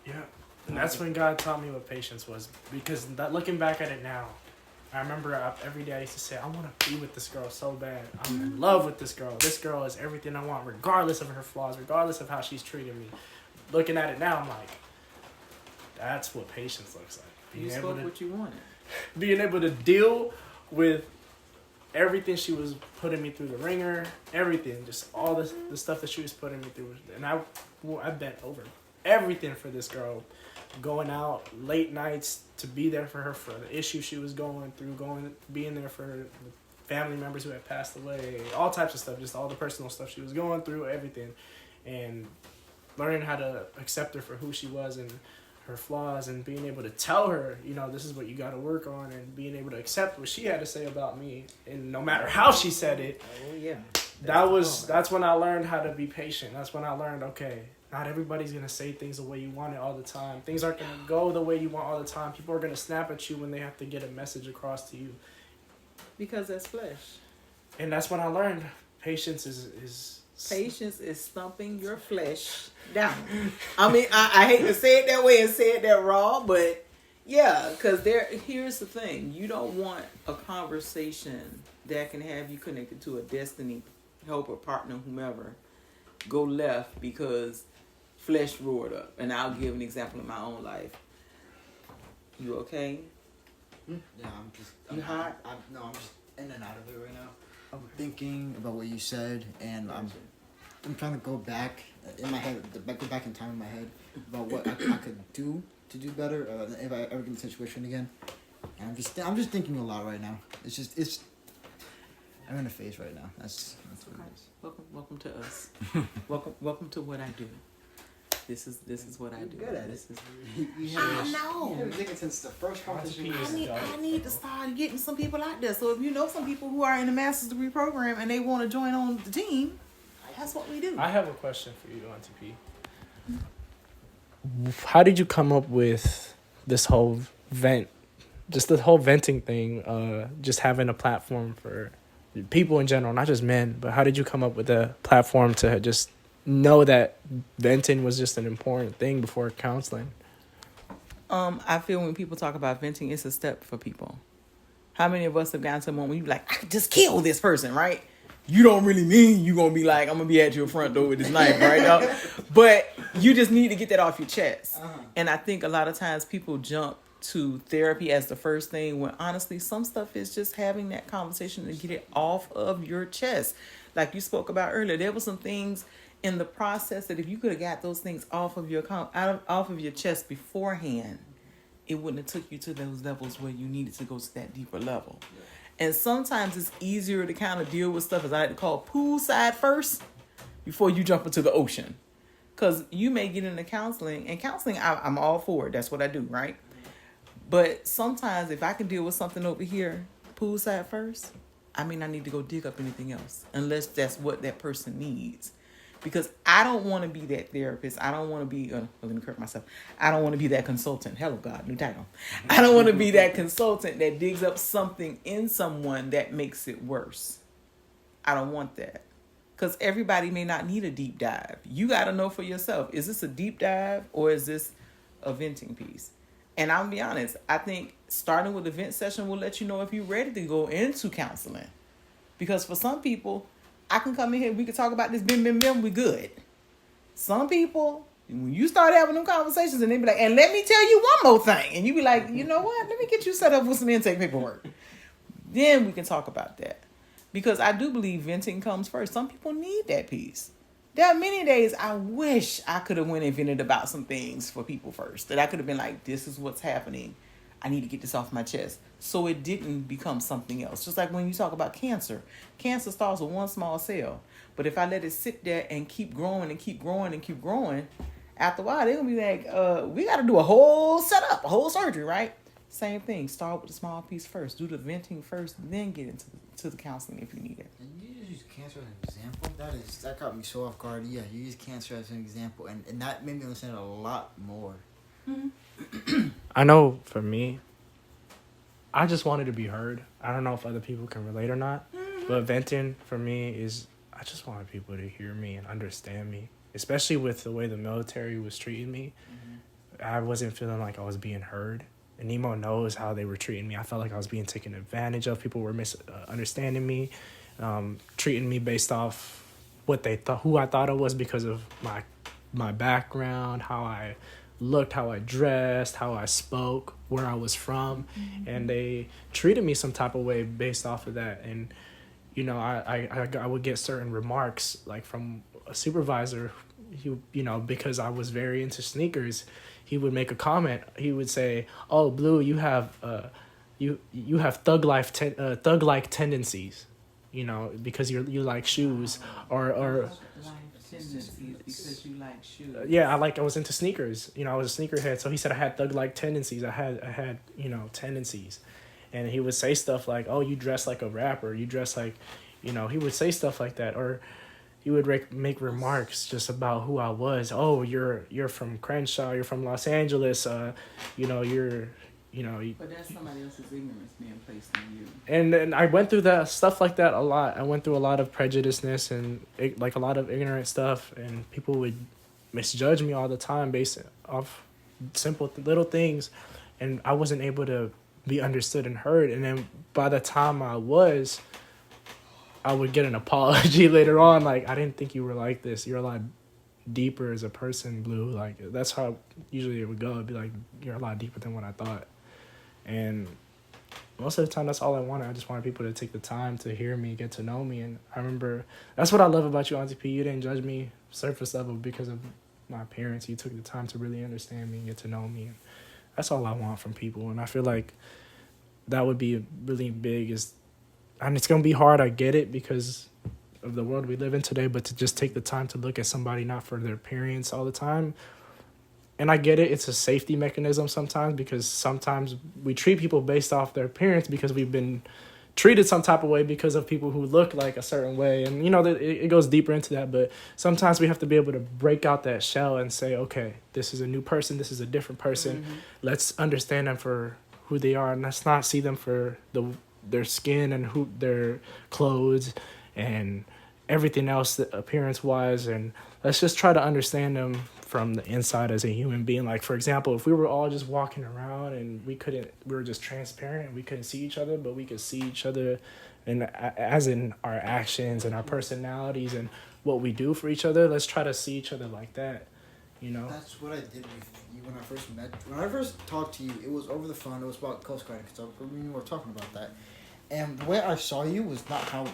Speaker 4: yeah. And that's when God taught me what patience was. Because looking back at it now, I remember every day I used to say, I want to be with this girl so bad. I'm in love with this girl. This girl is everything I want, regardless of her flaws, regardless of how she's treating me. Looking at it now, I'm like, that's what patience looks like.
Speaker 2: You spoke what you wanted.
Speaker 4: Being able to deal with everything she was putting me through the ringer, everything, just all the stuff that she was putting me through. And I bent over everything for this girl, going out late nights to be there for her for the issue she was going through, being there for the family members who had passed away, all types of stuff, just all the personal stuff she was going through, everything. And learning how to accept her for who she was and her flaws, and being able to tell her, you know, this is what you got to work on, and being able to accept what she had to say about me, and no matter how she said it.
Speaker 2: Oh yeah.
Speaker 4: That's when I learned how to be patient. That's when I learned, okay, not everybody's going to say things the way you want it all the time. Things aren't going to go the way you want all the time. People are going to snap at you when they have to get a message across to you.
Speaker 2: Because that's flesh.
Speaker 4: And that's when I learned patience is
Speaker 2: Patience is stumping your flesh down. I mean, I hate to say it that way and say it that raw, but yeah, because here's the thing. You don't want a conversation that can have you connected to a destiny helper, partner, whomever, go left because flesh roared up. And I'll give an example in my own life. You okay?
Speaker 3: Yeah, I'm just...
Speaker 2: You hot?
Speaker 3: I'm just in and out of it right now. I'm thinking about what you said, and I'm trying to go back in my head, go back in time in my head about what I could do to do better if I ever get in the situation again. And I'm just thinking a lot right now. I'm in a phase right now. That's what it is.
Speaker 2: Welcome to us. welcome to what I do. This is what I do.
Speaker 3: Good at it.
Speaker 2: I know.
Speaker 3: I've been thinking since the first conversation.
Speaker 2: I need to start getting some people out there. So if you know some people who are in the master's degree program and they want to join on the team, that's what we do.
Speaker 4: I have a question for you, Auntie P. How did you come up with this whole venting thing, just having a platform for people in general, not just men, but how did you come up with a platform to just know that venting was just an important thing before counseling?
Speaker 2: I feel when people talk about venting, it's a step for people. How many of us have gotten to a moment where you be like, I could just kill this person, right? You don't really mean you gonna be like, I'm gonna be at your front door with this knife, right? But you just need to get that off your chest. And I think a lot of times people jump to therapy as the first thing when honestly some stuff is just having that conversation to get it off of your chest. Like you spoke about earlier, there were some things in the process that if you could have got those things off of your chest beforehand, it wouldn't have took you to those levels where you needed to go to that deeper level. And sometimes it's easier to kind of deal with stuff, as I like to call poolside first, before you jump into the ocean. Because you may get into counseling, and counseling, I'm all for it. That's what I do, right? But sometimes if I can deal with something over here, poolside first, I mean, I need to go dig up anything else, unless that's what that person needs. Because I don't want to be that therapist. I don't want to be, let me correct myself. I don't want to be that consultant. Hello, God, new title. I don't want to be that consultant that digs up something in someone that makes it worse. I don't want that. Because everybody may not need a deep dive. You got to know for yourself, is this a deep dive or is this a venting piece? And I'll be honest, I think starting with a vent session will let you know if you're ready to go into counseling. Because for some people, I can come in here, we can talk about this, we good. Some people, when you start having them conversations and they be like, and let me tell you one more thing. And you be like, you know what? Let me get you set up with some intake paperwork. Then we can talk about that. Because I do believe venting comes first. Some people need that piece. There are many days I wish I could have went and vented about some things for people first. That I could have been like, this is what's happening. I need to get this off my chest. So it didn't become something else. Just like when you talk about cancer. Cancer starts with one small cell. But if I let it sit there and keep growing and keep growing and keep growing, after a while, they're going to be like, we got to do a whole setup, a whole surgery, right? Same thing. Start with the small piece first. Do the venting first, then get into the counseling if you need it.
Speaker 3: And you just use cancer as an example. That got me so off guard. Yeah, you use cancer as an example, and that made me understand it a lot more.
Speaker 2: Mm-hmm.
Speaker 4: I know for me, I just wanted to be heard. I don't know if other people can relate or not, but venting for me is I just wanted people to hear me and understand me, especially with the way the military was treating me. I wasn't feeling like I was being heard. And Nemo knows how they were treating me. I felt like I was being taken advantage of. People were misunderstanding me, treating me based off what they thought, who I thought I was because of my background, how I looked, how I dressed, how I spoke, where I was from, and they treated me some type of way based off of that. And you know, I would get certain remarks like from a supervisor, because I was very into sneakers. He would make a comment. He would say, "Oh, Blue, you have you have thug-like tendencies, because you like shoes or
Speaker 2: Tendencies because you like shoes.
Speaker 4: yeah, I was into sneakers. I was a sneakerhead. So he said I had thug-like tendencies. I had tendencies, and he would say stuff like, "Oh, you dress like a rapper. You dress like," he would say stuff like that, or he would make remarks just about who I was. Oh, you're from Crenshaw. You're from Los Angeles. You're.
Speaker 2: But that's somebody else's ignorance being placed on you.
Speaker 4: And I went through that stuff like that a lot. I went through a lot of prejudiceness and a lot of ignorant stuff, and people would misjudge me all the time based off simple little things, and I wasn't able to be understood and heard. And then by the time I would get an apology later on, like, I didn't think you were like this. You're a lot deeper as a person, Blue. Like, that's how usually it would go. It'd be like, you're a lot deeper than what I thought. And most of the time, that's all I wanted. I just wanted people to take the time to hear me, get to know me. And I remember, that's what I love about you, Auntie P. You didn't judge me surface level because of my appearance. You took the time to really understand me and get to know me. And that's all I want from people. And I feel like that would be really big. And it's going to be hard, I get it, because of the world we live in today, but to just take the time to look at somebody not for their appearance all the time. And I get it, it's a safety mechanism sometimes, because sometimes we treat people based off their appearance because we've been treated some type of way because of people who look like a certain way. And, it goes deeper into that, but sometimes we have to be able to break out that shell and say, okay, this is a new person, this is a different person. Mm-hmm. Let's understand them for who they are, and let's not see them for their skin and their clothes and everything else appearance-wise, and let's just try to understand them from the inside as a human being. Like, for example, if we were all just walking around and we were just transparent and we couldn't see each other, but we could see each other and as in our actions and our personalities and what we do for each other, let's try to see each other like that,
Speaker 3: That's what I did with you when I first met. When I first talked to you, it was over the phone. It was about Coast Guard because we were talking about that. And the way I saw you was not how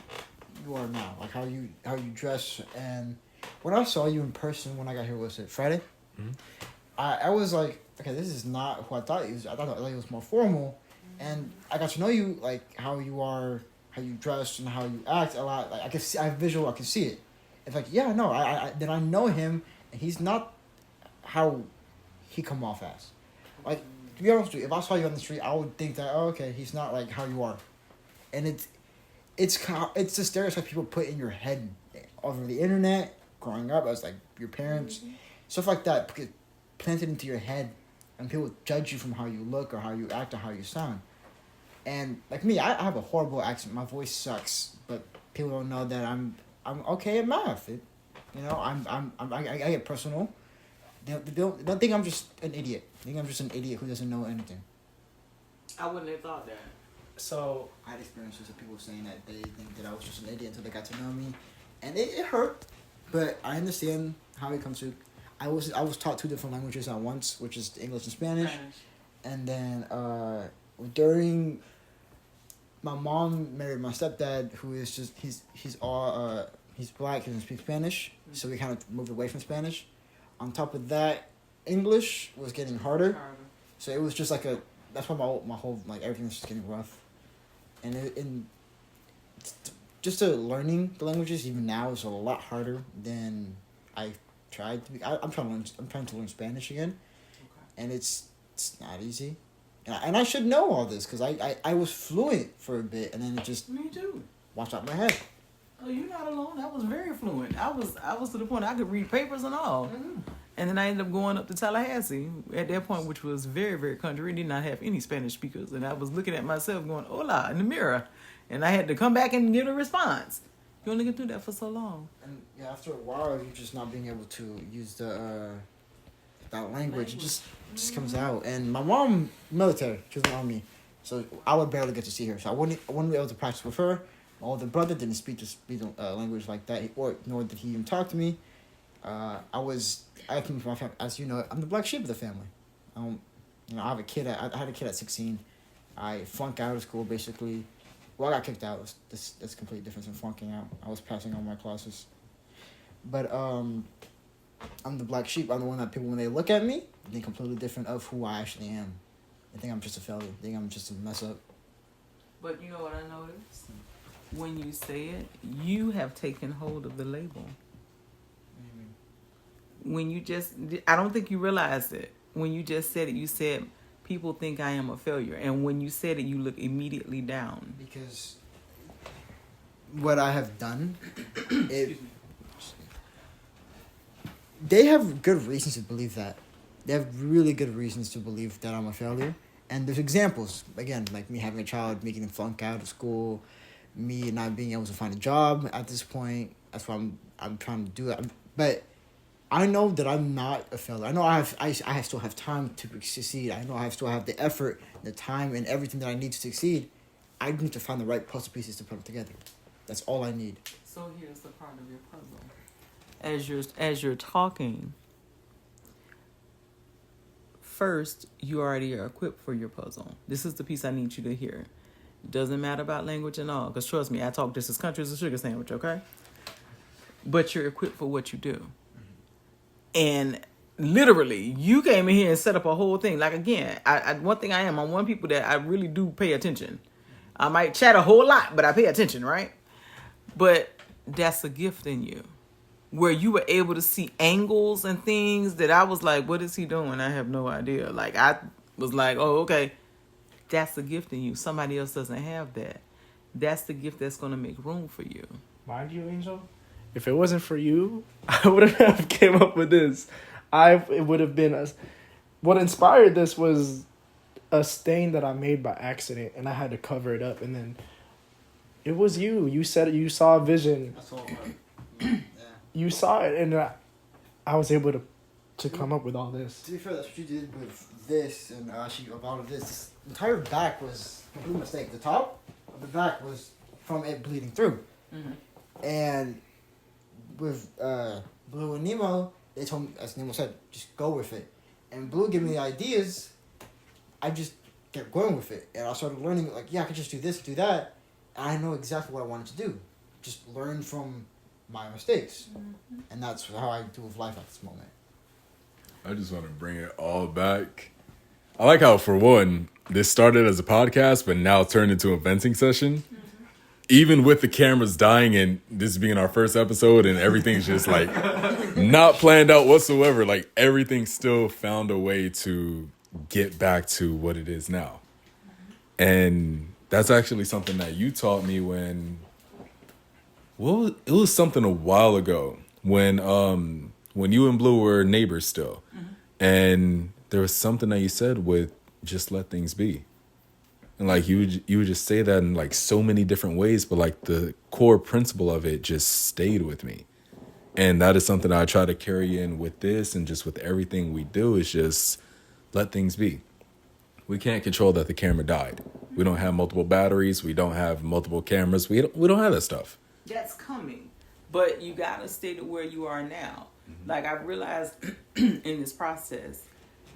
Speaker 3: you are now, like how you dress. And when I saw you in person when I got here, was it Friday? Mm-hmm. I was like, okay, this is not who I thought it was. I thought it was more formal. And I got to know you, like how you are, how you dress, and how you act a lot. Like I can see, I can see it. It's like, yeah, no, then I know him, and he's not how he come off as. Like, to be honest with you, if I saw you on the street, I would think that, oh, okay, he's not like how you are. And it's the stereotype people put in your head over the internet, growing up as like your parents, stuff like that, get planted into your head, and people judge you from how you look or how you act or how you sound. And like me, I have a horrible accent. My voice sucks, but people don't know that I'm okay at math. I get personal. They don't think I'm just an idiot. They think I'm just an idiot who doesn't know anything.
Speaker 2: I wouldn't have thought that.
Speaker 4: So
Speaker 3: I had experiences of people saying that they think that I was just an idiot until they got to know me, and it hurt. But I understand how it comes to. I was taught 2 different languages at once, which is English and Spanish. And then during my mom married my stepdad, who is just he's black and speaks Spanish, so we kind of moved away from Spanish. On top of that, English was getting harder. So it was just like that's why my whole like everything's just getting rough, and just learning the languages even now is a lot harder than I tried to be. I'm trying to learn Spanish again, and it's not easy, and I should know all this because I was fluent for a bit, and then it just
Speaker 2: Me too.
Speaker 3: washed out my head.
Speaker 2: Oh, you're not alone. I was very fluent. I was to the point I could read papers and all. And then I ended up going up to Tallahassee at that point, which was very, very country. It did not have any Spanish speakers. And I was looking at myself going, hola, in the mirror. And I had to come back and give a response. You only get through that for so long.
Speaker 3: And yeah, after a while, you're just not being able to use that language. It just comes out. And my mom, military, she was in the army, so I would barely get to see her. So I wouldn't be able to practice with her. My older brother didn't speak the language like that, nor did he even talk to me. I came from my family, as you know, I'm the black sheep of the family. I have a kid. I had a kid at 16. I flunked out of school basically. Well, I got kicked out. That's a complete difference from flunking out. I was passing all my classes. But I'm the black sheep. I'm the one that people, when they look at me, they think completely different of who I actually am. They think I'm just a failure. They think I'm just a mess up.
Speaker 2: But you know what I noticed? When you say it, you have taken hold of the label. When you just, I don't think you realized it. When you just said it, you said, people think I am a failure. And when you said it, you look immediately down.
Speaker 3: Because what I have done, they have good reasons to believe that. They have really good reasons to believe that I'm a failure. And there's examples, again, like me having a child, making them flunk out of school, me not being able to find a job at this point. That's why I'm trying to do it. But I know that I'm not a failure. I know I still have time to succeed. I know I still have the effort, the time, and everything that I need to succeed. I need to find the right puzzle pieces to put them together. That's all I need.
Speaker 2: So here's the part of your puzzle. As you're talking, first, you already are equipped for your puzzle. This is the piece I need you to hear. It doesn't matter about language and all, because trust me, I talk just as country as a sugar sandwich, okay? But you're equipped for what you do. And literally, you came in here and set up a whole thing. Like, again, one thing I'm one people that I really do pay attention. I might chat a whole lot, but I pay attention, right? But that's a gift in you. Where you were able to see angles and things that I was like, what is he doing? I have no idea. Like, I was like, oh, okay. That's a gift in you. Somebody else doesn't have that. That's the gift that's going to make room for you.
Speaker 4: Mind you, Angel, if it wasn't for you, I wouldn't have came up with this. It would have been what inspired this was a stain that I made by accident, and I had to cover it up. And then it was you. You said it. You saw a vision.
Speaker 3: That's all.
Speaker 4: You saw it, and I was able to come up with all this.
Speaker 3: To be fair, that's what you did with this, and actually of all of this. This entire back was a complete mistake. The top of the back was from it bleeding through. Mm-hmm. And with Blue and Nemo, they told me, as Nemo said, just go with it. And Blue gave me the ideas. I just kept going with it, and I started learning. Like, yeah, I could just do this, do that. And I know exactly what I wanted to do. Just learn from my mistakes, and that's how I do with life at this moment.
Speaker 1: I just want to bring it all back. I like how, for one, this started as a podcast, but now turned into a venting session. Mm-hmm. Even with the cameras dying and this being our first episode and everything's just like not planned out whatsoever, like everything still found a way to get back to what it is now. And that's actually something that you taught me when, well, it was something a while ago when you and Blue were neighbors still. Mm-hmm. And there was something that you said with just let things be. And like you would just say that in like so many different ways, but like the core principle of it just stayed with me. And that is something I try to carry in with this and just with everything we do is just let things be. We can't control that the camera died. We don't have multiple batteries. We don't have multiple cameras. We don't have that stuff.
Speaker 2: That's coming. But you got to stay to where you are now. Mm-hmm. Like I've realized in this process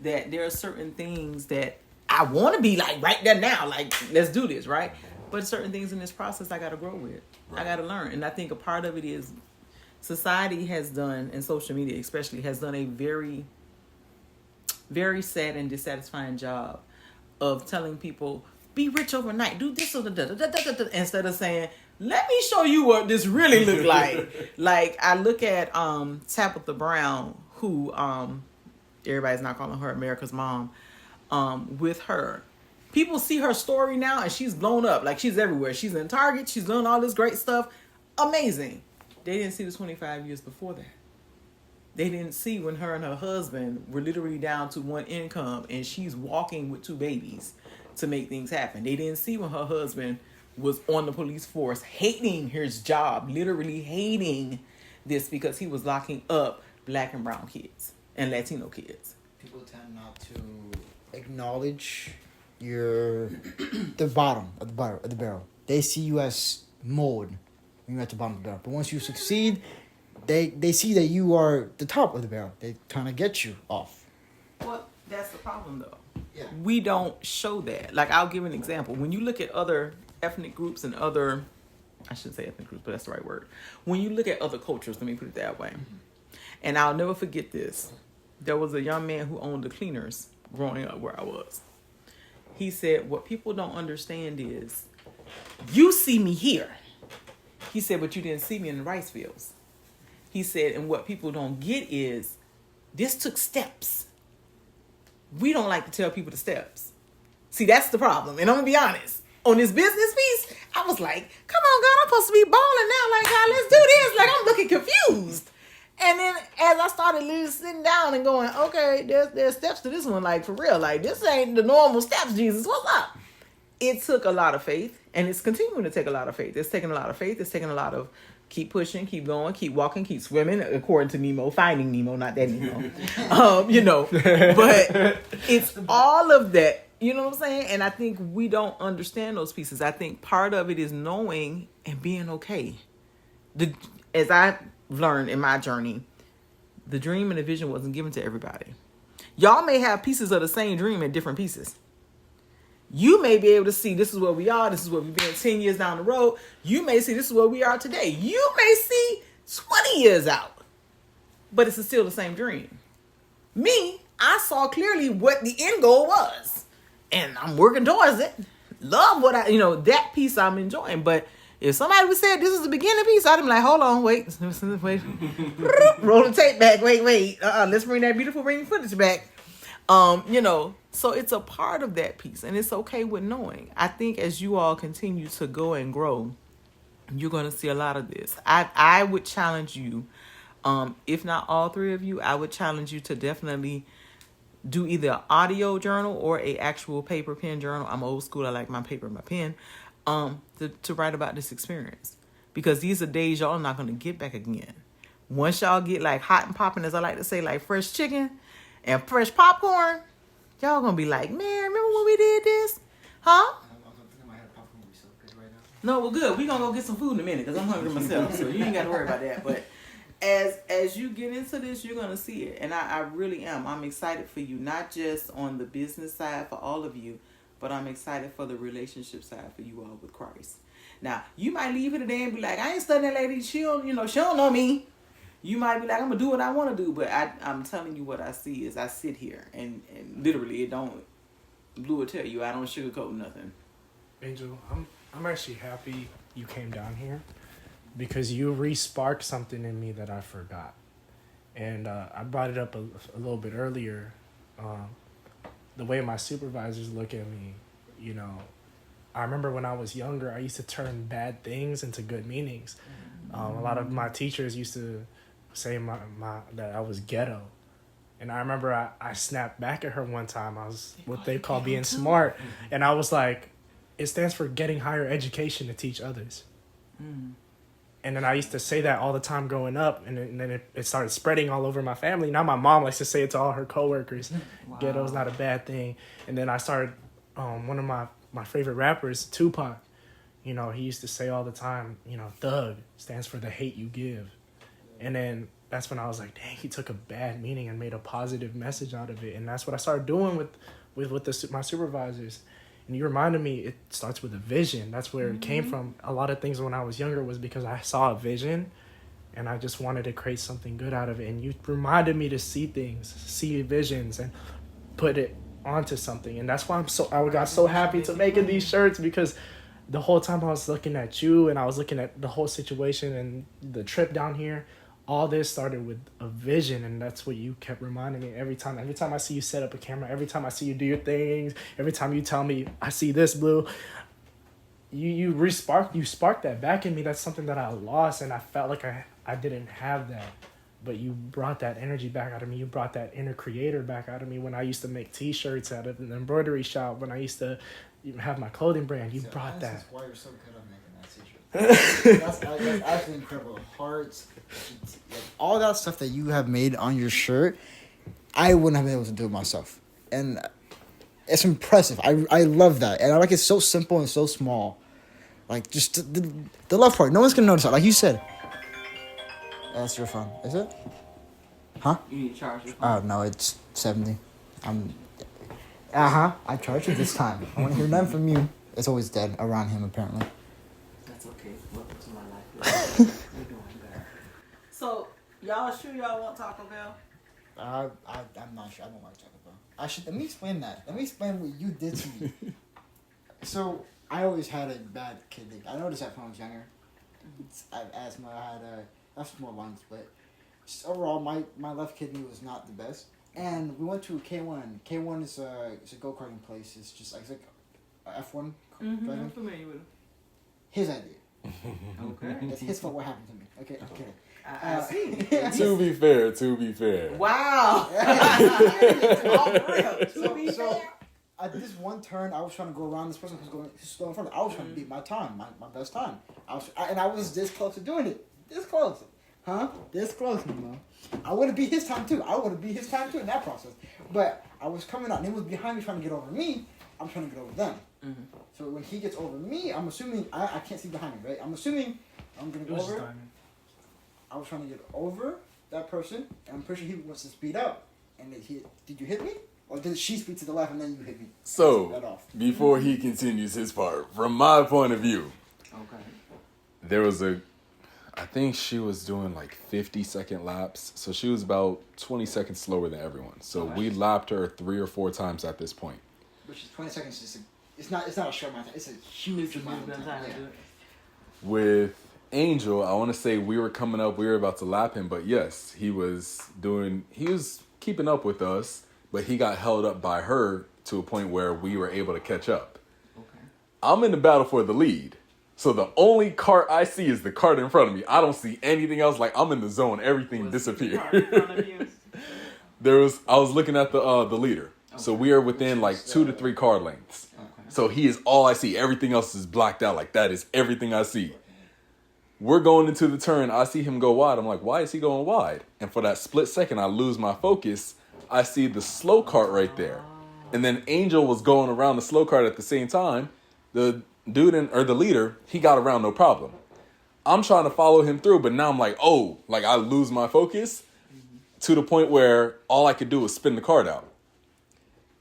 Speaker 2: that there are certain things that I want to be like right there now. Like, let's do this, right? But certain things in this process I got to grow with. Right. I got to learn. And I think a part of it is society has done, and social media especially, has done a very, very sad and dissatisfying job of telling people, be rich overnight, do this or that, instead of saying, let me show you what this really look like. Like, I look at Tabitha Brown, who everybody's not calling her America's Mom, with her. People see her story now and she's blown up. Like, she's everywhere. She's in Target. She's doing all this great stuff. Amazing. They didn't see the 25 years before that. They didn't see when her and her husband were literally down to one income and she's walking with 2 babies to make things happen. They didn't see when her husband was on the police force, hating his job, literally hating this because he was locking up Black and brown kids and Latino kids.
Speaker 3: People tend not to acknowledge the bottom of the barrel. They see you as mold when you're at the bottom of the barrel. But once you succeed, they see that you are the top of the barrel. They kind of get you off.
Speaker 2: Well, that's the problem, though.
Speaker 3: Yeah.
Speaker 2: We don't show that. Like, I'll give an example. When you look at other ethnic groups and other, I shouldn't say ethnic groups, but that's the right word. When you look at other cultures, let me put it that way. And I'll never forget this. There was a young man who owned the cleaners growing up where I was. He said, what people don't understand is, you see me here. He said, but you didn't see me in the rice fields. He said, and what people don't get is, this took steps. We don't like to tell people the steps. See, that's the problem. And I'm going to be honest. On this business piece, I was like, come on, God, I'm supposed to be balling now. Like, God, let's do this. Like, I'm looking confused. And then as I started sitting down and going, okay, there's steps to this one, like, for real. Like, this ain't the normal steps, Jesus. What's up? It took a lot of faith, and it's continuing to take a lot of faith. It's taking a lot of faith. It's taking a lot of keep pushing, keep going, keep walking, keep swimming, according to Nemo, finding Nemo, not that Nemo. But it's all of that, you know what I'm saying? And I think we don't understand those pieces. I think part of it is knowing and being okay. As I learned in my journey, the dream and the vision wasn't given to everybody. Y'all may have pieces of the same dream in different pieces. You may be able to see this is where we are. This is where we've been 10 years down the road. You may see this is where we are today. You may see 20 years out. But it's still the same dream. Me, I saw clearly what the end goal was. And I'm working towards it. Love what that piece I'm enjoying. But if somebody would say this is the beginning piece, I'd be like, hold on, wait. Roll the tape back. Wait. Let's bring that beautiful ring footage back. So it's a part of that piece, and it's okay with knowing. I think as you all continue to go and grow, you're going to see a lot of this. I would challenge you, if not all 3 of you, I would challenge you to definitely do either an audio journal or a actual paper pen journal. I'm old school. I like my paper and my pen, to write about this experience, because these are days y'all are not going to get back again. Once y'all get like hot and popping, as I like to say, like fresh chicken and fresh popcorn, y'all gonna be like, man, remember when we did this? Huh? No, well, good. We gonna go get some food in a minute because I'm hungry myself, so you ain't got to worry about that. But as you get into this, you're gonna see it, and I really am. I'm excited for you, not just on the business side for all of you, but I'm excited for the relationship side for you all with Christ. Now, you might leave here today and be like, I ain't studying that lady. She don't know me. You might be like, I'm going to do what I want to do. But I'm telling you what I see is I sit here and literally it don't, Blue will tell you, I don't sugarcoat nothing.
Speaker 4: Angel, I'm actually happy you came down here because you re-sparked something in me that I forgot. And I brought it up a little bit earlier. The way my supervisors look at me, I remember when I was younger, I used to turn bad things into good meanings. A lot of my teachers used to say that I was ghetto. And I remember I snapped back at her one time. I was what they call being smart. And I was like, it stands for getting higher education to teach others. And then I used to say that all the time growing up. And then it started spreading all over my family. Now my mom likes to say it to all her coworkers. Wow. Ghetto's not a bad thing. And then I started, one of my favorite rappers, Tupac, he used to say all the time, thug stands for the hate you give. And then that's when I was like, dang, he took a bad meaning and made a positive message out of it. And that's what I started doing with my supervisors. And you reminded me, it starts with a vision. That's where it came from. A lot of things when I was younger was because I saw a vision and I just wanted to create something good out of it. And you reminded me to see things, see visions, and put it onto something, and that's why I got so happy to making these shirts, because the whole time I was looking at you and I was looking at the whole situation and the trip down here. All this started with a vision, and that's what you kept reminding me every time. Every time I see you set up a camera, every time I see you do your things, every time you tell me I see this, Blue, you sparked that back in me. That's something that I lost, and I felt like I didn't have that. But you brought that energy back out of me. You brought that inner creator back out of me when I used to make T-shirts out of an embroidery shop, when I used to have my clothing brand. You brought that.
Speaker 3: That's why you're so good at making that T-shirt. That's actually incredible. Hearts, like, all that stuff that you have made on your shirt, I wouldn't have been able to do it myself. And it's impressive. I love that. And I like it's so simple and so small. Like, just the love part. No one's going to notice that. Like you said. That's your phone. Is it? Huh?
Speaker 2: You need to charge your phone.
Speaker 3: Oh, no, it's 70. I charged it this time. I want to hear nothing from you. It's always dead around him, apparently.
Speaker 2: That's okay. Welcome to my life. We're doing better. So, y'all sure y'all want Taco Bell?
Speaker 3: I'm not sure. I don't like Taco Bell. Let me explain that. Let me explain what you did to me. So, I always had a bad kidney. I noticed that when I was younger. I had asthma. I had more lungs, but just overall, my left kidney was not the best. And we went to K1. K1 is it's a go-karting place. It's just it's like a F1 driving.
Speaker 2: I'm familiar with him.
Speaker 3: His idea.
Speaker 2: Okay.
Speaker 3: It's his fault what happened to me. Okay, I'm kidding.
Speaker 2: I see.
Speaker 1: To be fair.
Speaker 2: Wow. All real.
Speaker 3: So at this one turn, I was trying to go around this person who's going in front of me. I was trying to beat my time, my best time. I was this close to doing it. This close. Huh? This close, man. I would have beat his time too. In that process. But I was coming out, and he was behind me trying to get over me. I'm trying to get over them. Mm-hmm. So when he gets over me, I'm assuming, I can't see behind me, right? I'm assuming I'm going to go over. I was trying to get over that person, and I'm pretty sure he wants to speed up. And did you hit me? Or did she speed to the left and then you hit me?
Speaker 1: So, before he continues his part, from my point of view,
Speaker 2: okay,
Speaker 1: there was I think she was doing like 50-second laps. So she was about 20 seconds slower than everyone. So we lapped her 3 or 4 times at this point.
Speaker 3: Which is 20 seconds is it's not a short amount of time. It's a huge amount of time. Yeah.
Speaker 1: With Angel, I want to say we were coming up. We were about to lap him. But yes, he was keeping up with us. But he got held up by her to a point where we were able to catch up. Okay. I'm in the battle for the lead. So the only cart I see is the cart in front of me. I don't see anything else. Like, I'm in the zone. Everything disappeared. I was looking at the leader. Okay. So we are within like 2 to 3 car lengths. Okay. So he is all I see. Everything else is blacked out. Like, that is everything I see. We're going into the turn. I see him go wide. I'm like, why is he going wide? And for that split second, I lose my focus. I see the slow cart right there. And then Angel was going around the slow cart at the same time. The dude or the leader, he got around no problem. I'm trying to follow him through, but now I'm like, I lose my focus to the point where all I could do was spin the cart out.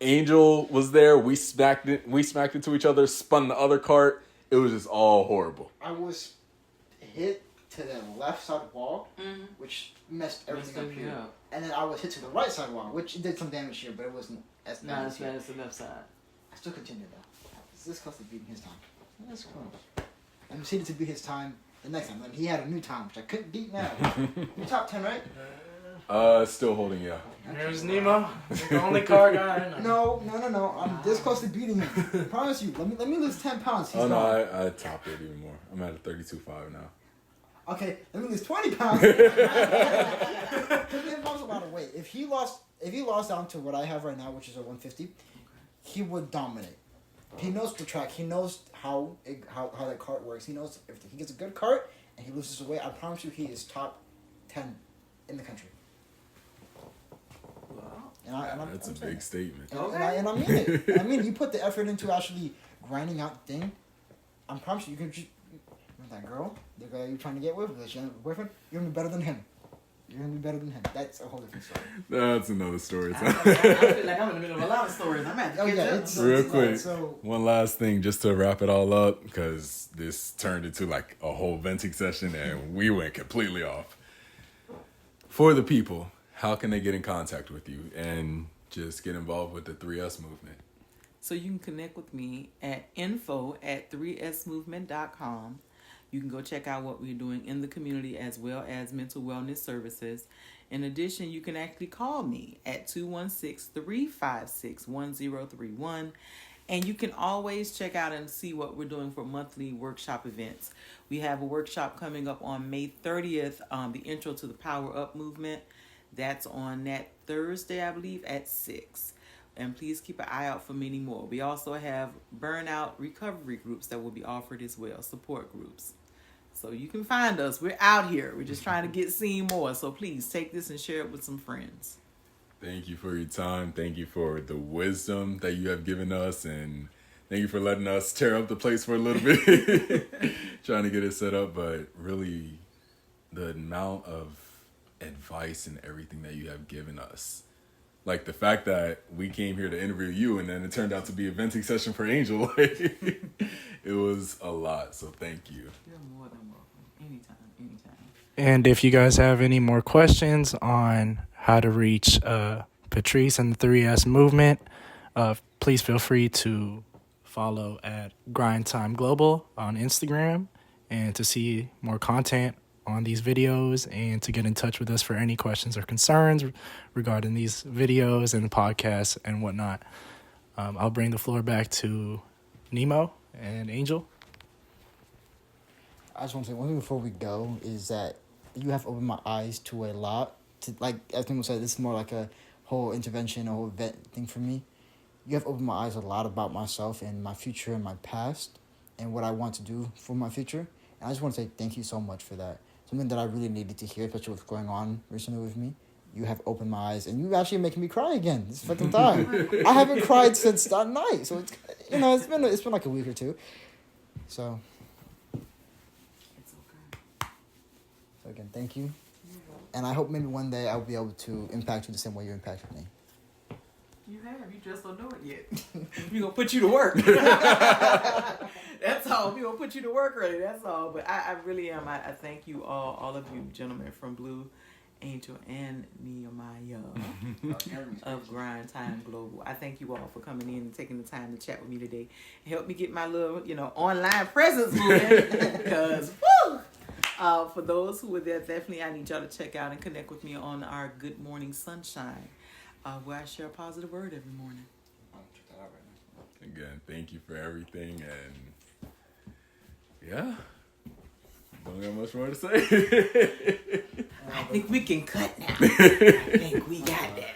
Speaker 1: Angel was there. We smacked into each other, spun the other cart. It was just all horrible.
Speaker 3: I was hit to the left side wall, which messed everything up here. Yeah. And then I was hit to the right side wall, which did some damage here, but it wasn't as bad as the left side. I still continued though. It's this close to beating his time. That's close. I'm proceeded to beat his time the next time. And he had a new time, which I couldn't beat now. You're top 10, right?
Speaker 1: Still holding, yeah.
Speaker 4: There's Nemo, the only car guy.
Speaker 3: No. I'm this close to beating him. I promise you. Let me lose 10 pounds. He's
Speaker 1: gone. I topped it even more. I'm at a 32.5 now.
Speaker 3: Okay, let me lose 20 pounds. Because he lost a lot of weight. If he lost down to what I have right now, which is a 150, he would dominate. He knows the track. He knows how that cart works. He knows if he gets a good cart and he loses weight, I promise you he is top 10 in the country.
Speaker 1: Wow. That's a big statement.
Speaker 3: And I mean it. I mean, you put the effort into actually grinding out the thing. I promise you can just... That girl, the guy you're trying to get with, your boyfriend, you're going to be better than him. That's a whole different story.
Speaker 1: That's another story.
Speaker 2: I feel like I'm in the middle of a lot of stories. I'm at
Speaker 1: real quick. One last thing just to wrap it all up, because this turned into like a whole venting session and we went completely off. For the people, how can they get in contact with you? And just get involved with the 3S movement.
Speaker 2: So you can connect with me at info@3smovement.com. You can go check out what we're doing in the community as well as mental wellness services. In addition, you can actually call me at 216-356-1031. And you can always check out and see what we're doing for monthly workshop events. We have a workshop coming up on May 30th, the intro to the Power Up movement. That's on that Thursday, I believe, at 6. And please keep an eye out for many more. We also have burnout recovery groups that will be offered as well, support groups. So you can find us. We're out here. We're just trying to get seen more. So please take this and share it with some friends.
Speaker 1: Thank you for your time. Thank you for the wisdom that you have given us. And thank you for letting us tear up the place for a little bit. Trying to get it set up. But really, the amount of advice and everything that you have given us. Like the fact that we came here to interview you and then it turned out to be a venting session for Angel. It was a lot. So thank you.
Speaker 2: You're more than welcome. Anytime.
Speaker 4: And if you guys have any more questions on how to reach Patrice and the 3S movement, please feel free to follow at Grind Time Global on Instagram and to see more content on these videos and to get in touch with us for any questions or concerns regarding these videos and the podcasts and whatnot. I'll bring the floor back to Nemo and Angel.
Speaker 3: I just want to say one thing before we go is that you have opened my eyes to a lot. Like as people said, this is more like a whole intervention, a whole event thing for me. You have opened my eyes a lot about myself and my future and my past and what I want to do for my future. And I just want to say thank you so much for that. Something that I really needed to hear, especially what's going on recently with me. You have opened my eyes, and you actually making me cry again this fucking time. I haven't cried since that night, so it's it's been like a week or two. So. So again, thank you. And I hope maybe one day I'll be able to impact you the same way you impacted me.
Speaker 2: You have. You just don't know it yet. We're going to put you to work. That's all. We're going to put you to work early. That's all. But I really am. I thank you all of you gentlemen from Blue, Angel, and Nehemiah of Grind Time Global. I thank you all for coming in and taking the time to chat with me today. And help me get my little, online presence moving. Because, woo! For those who were there, definitely I need y'all to check out and connect with me on our Good Morning Sunshine, where I share a positive word every morning.
Speaker 3: Check that out right now.
Speaker 1: Again, thank you for everything. And yeah, don't got much more to say.
Speaker 2: I think we can cut now. I think we got that.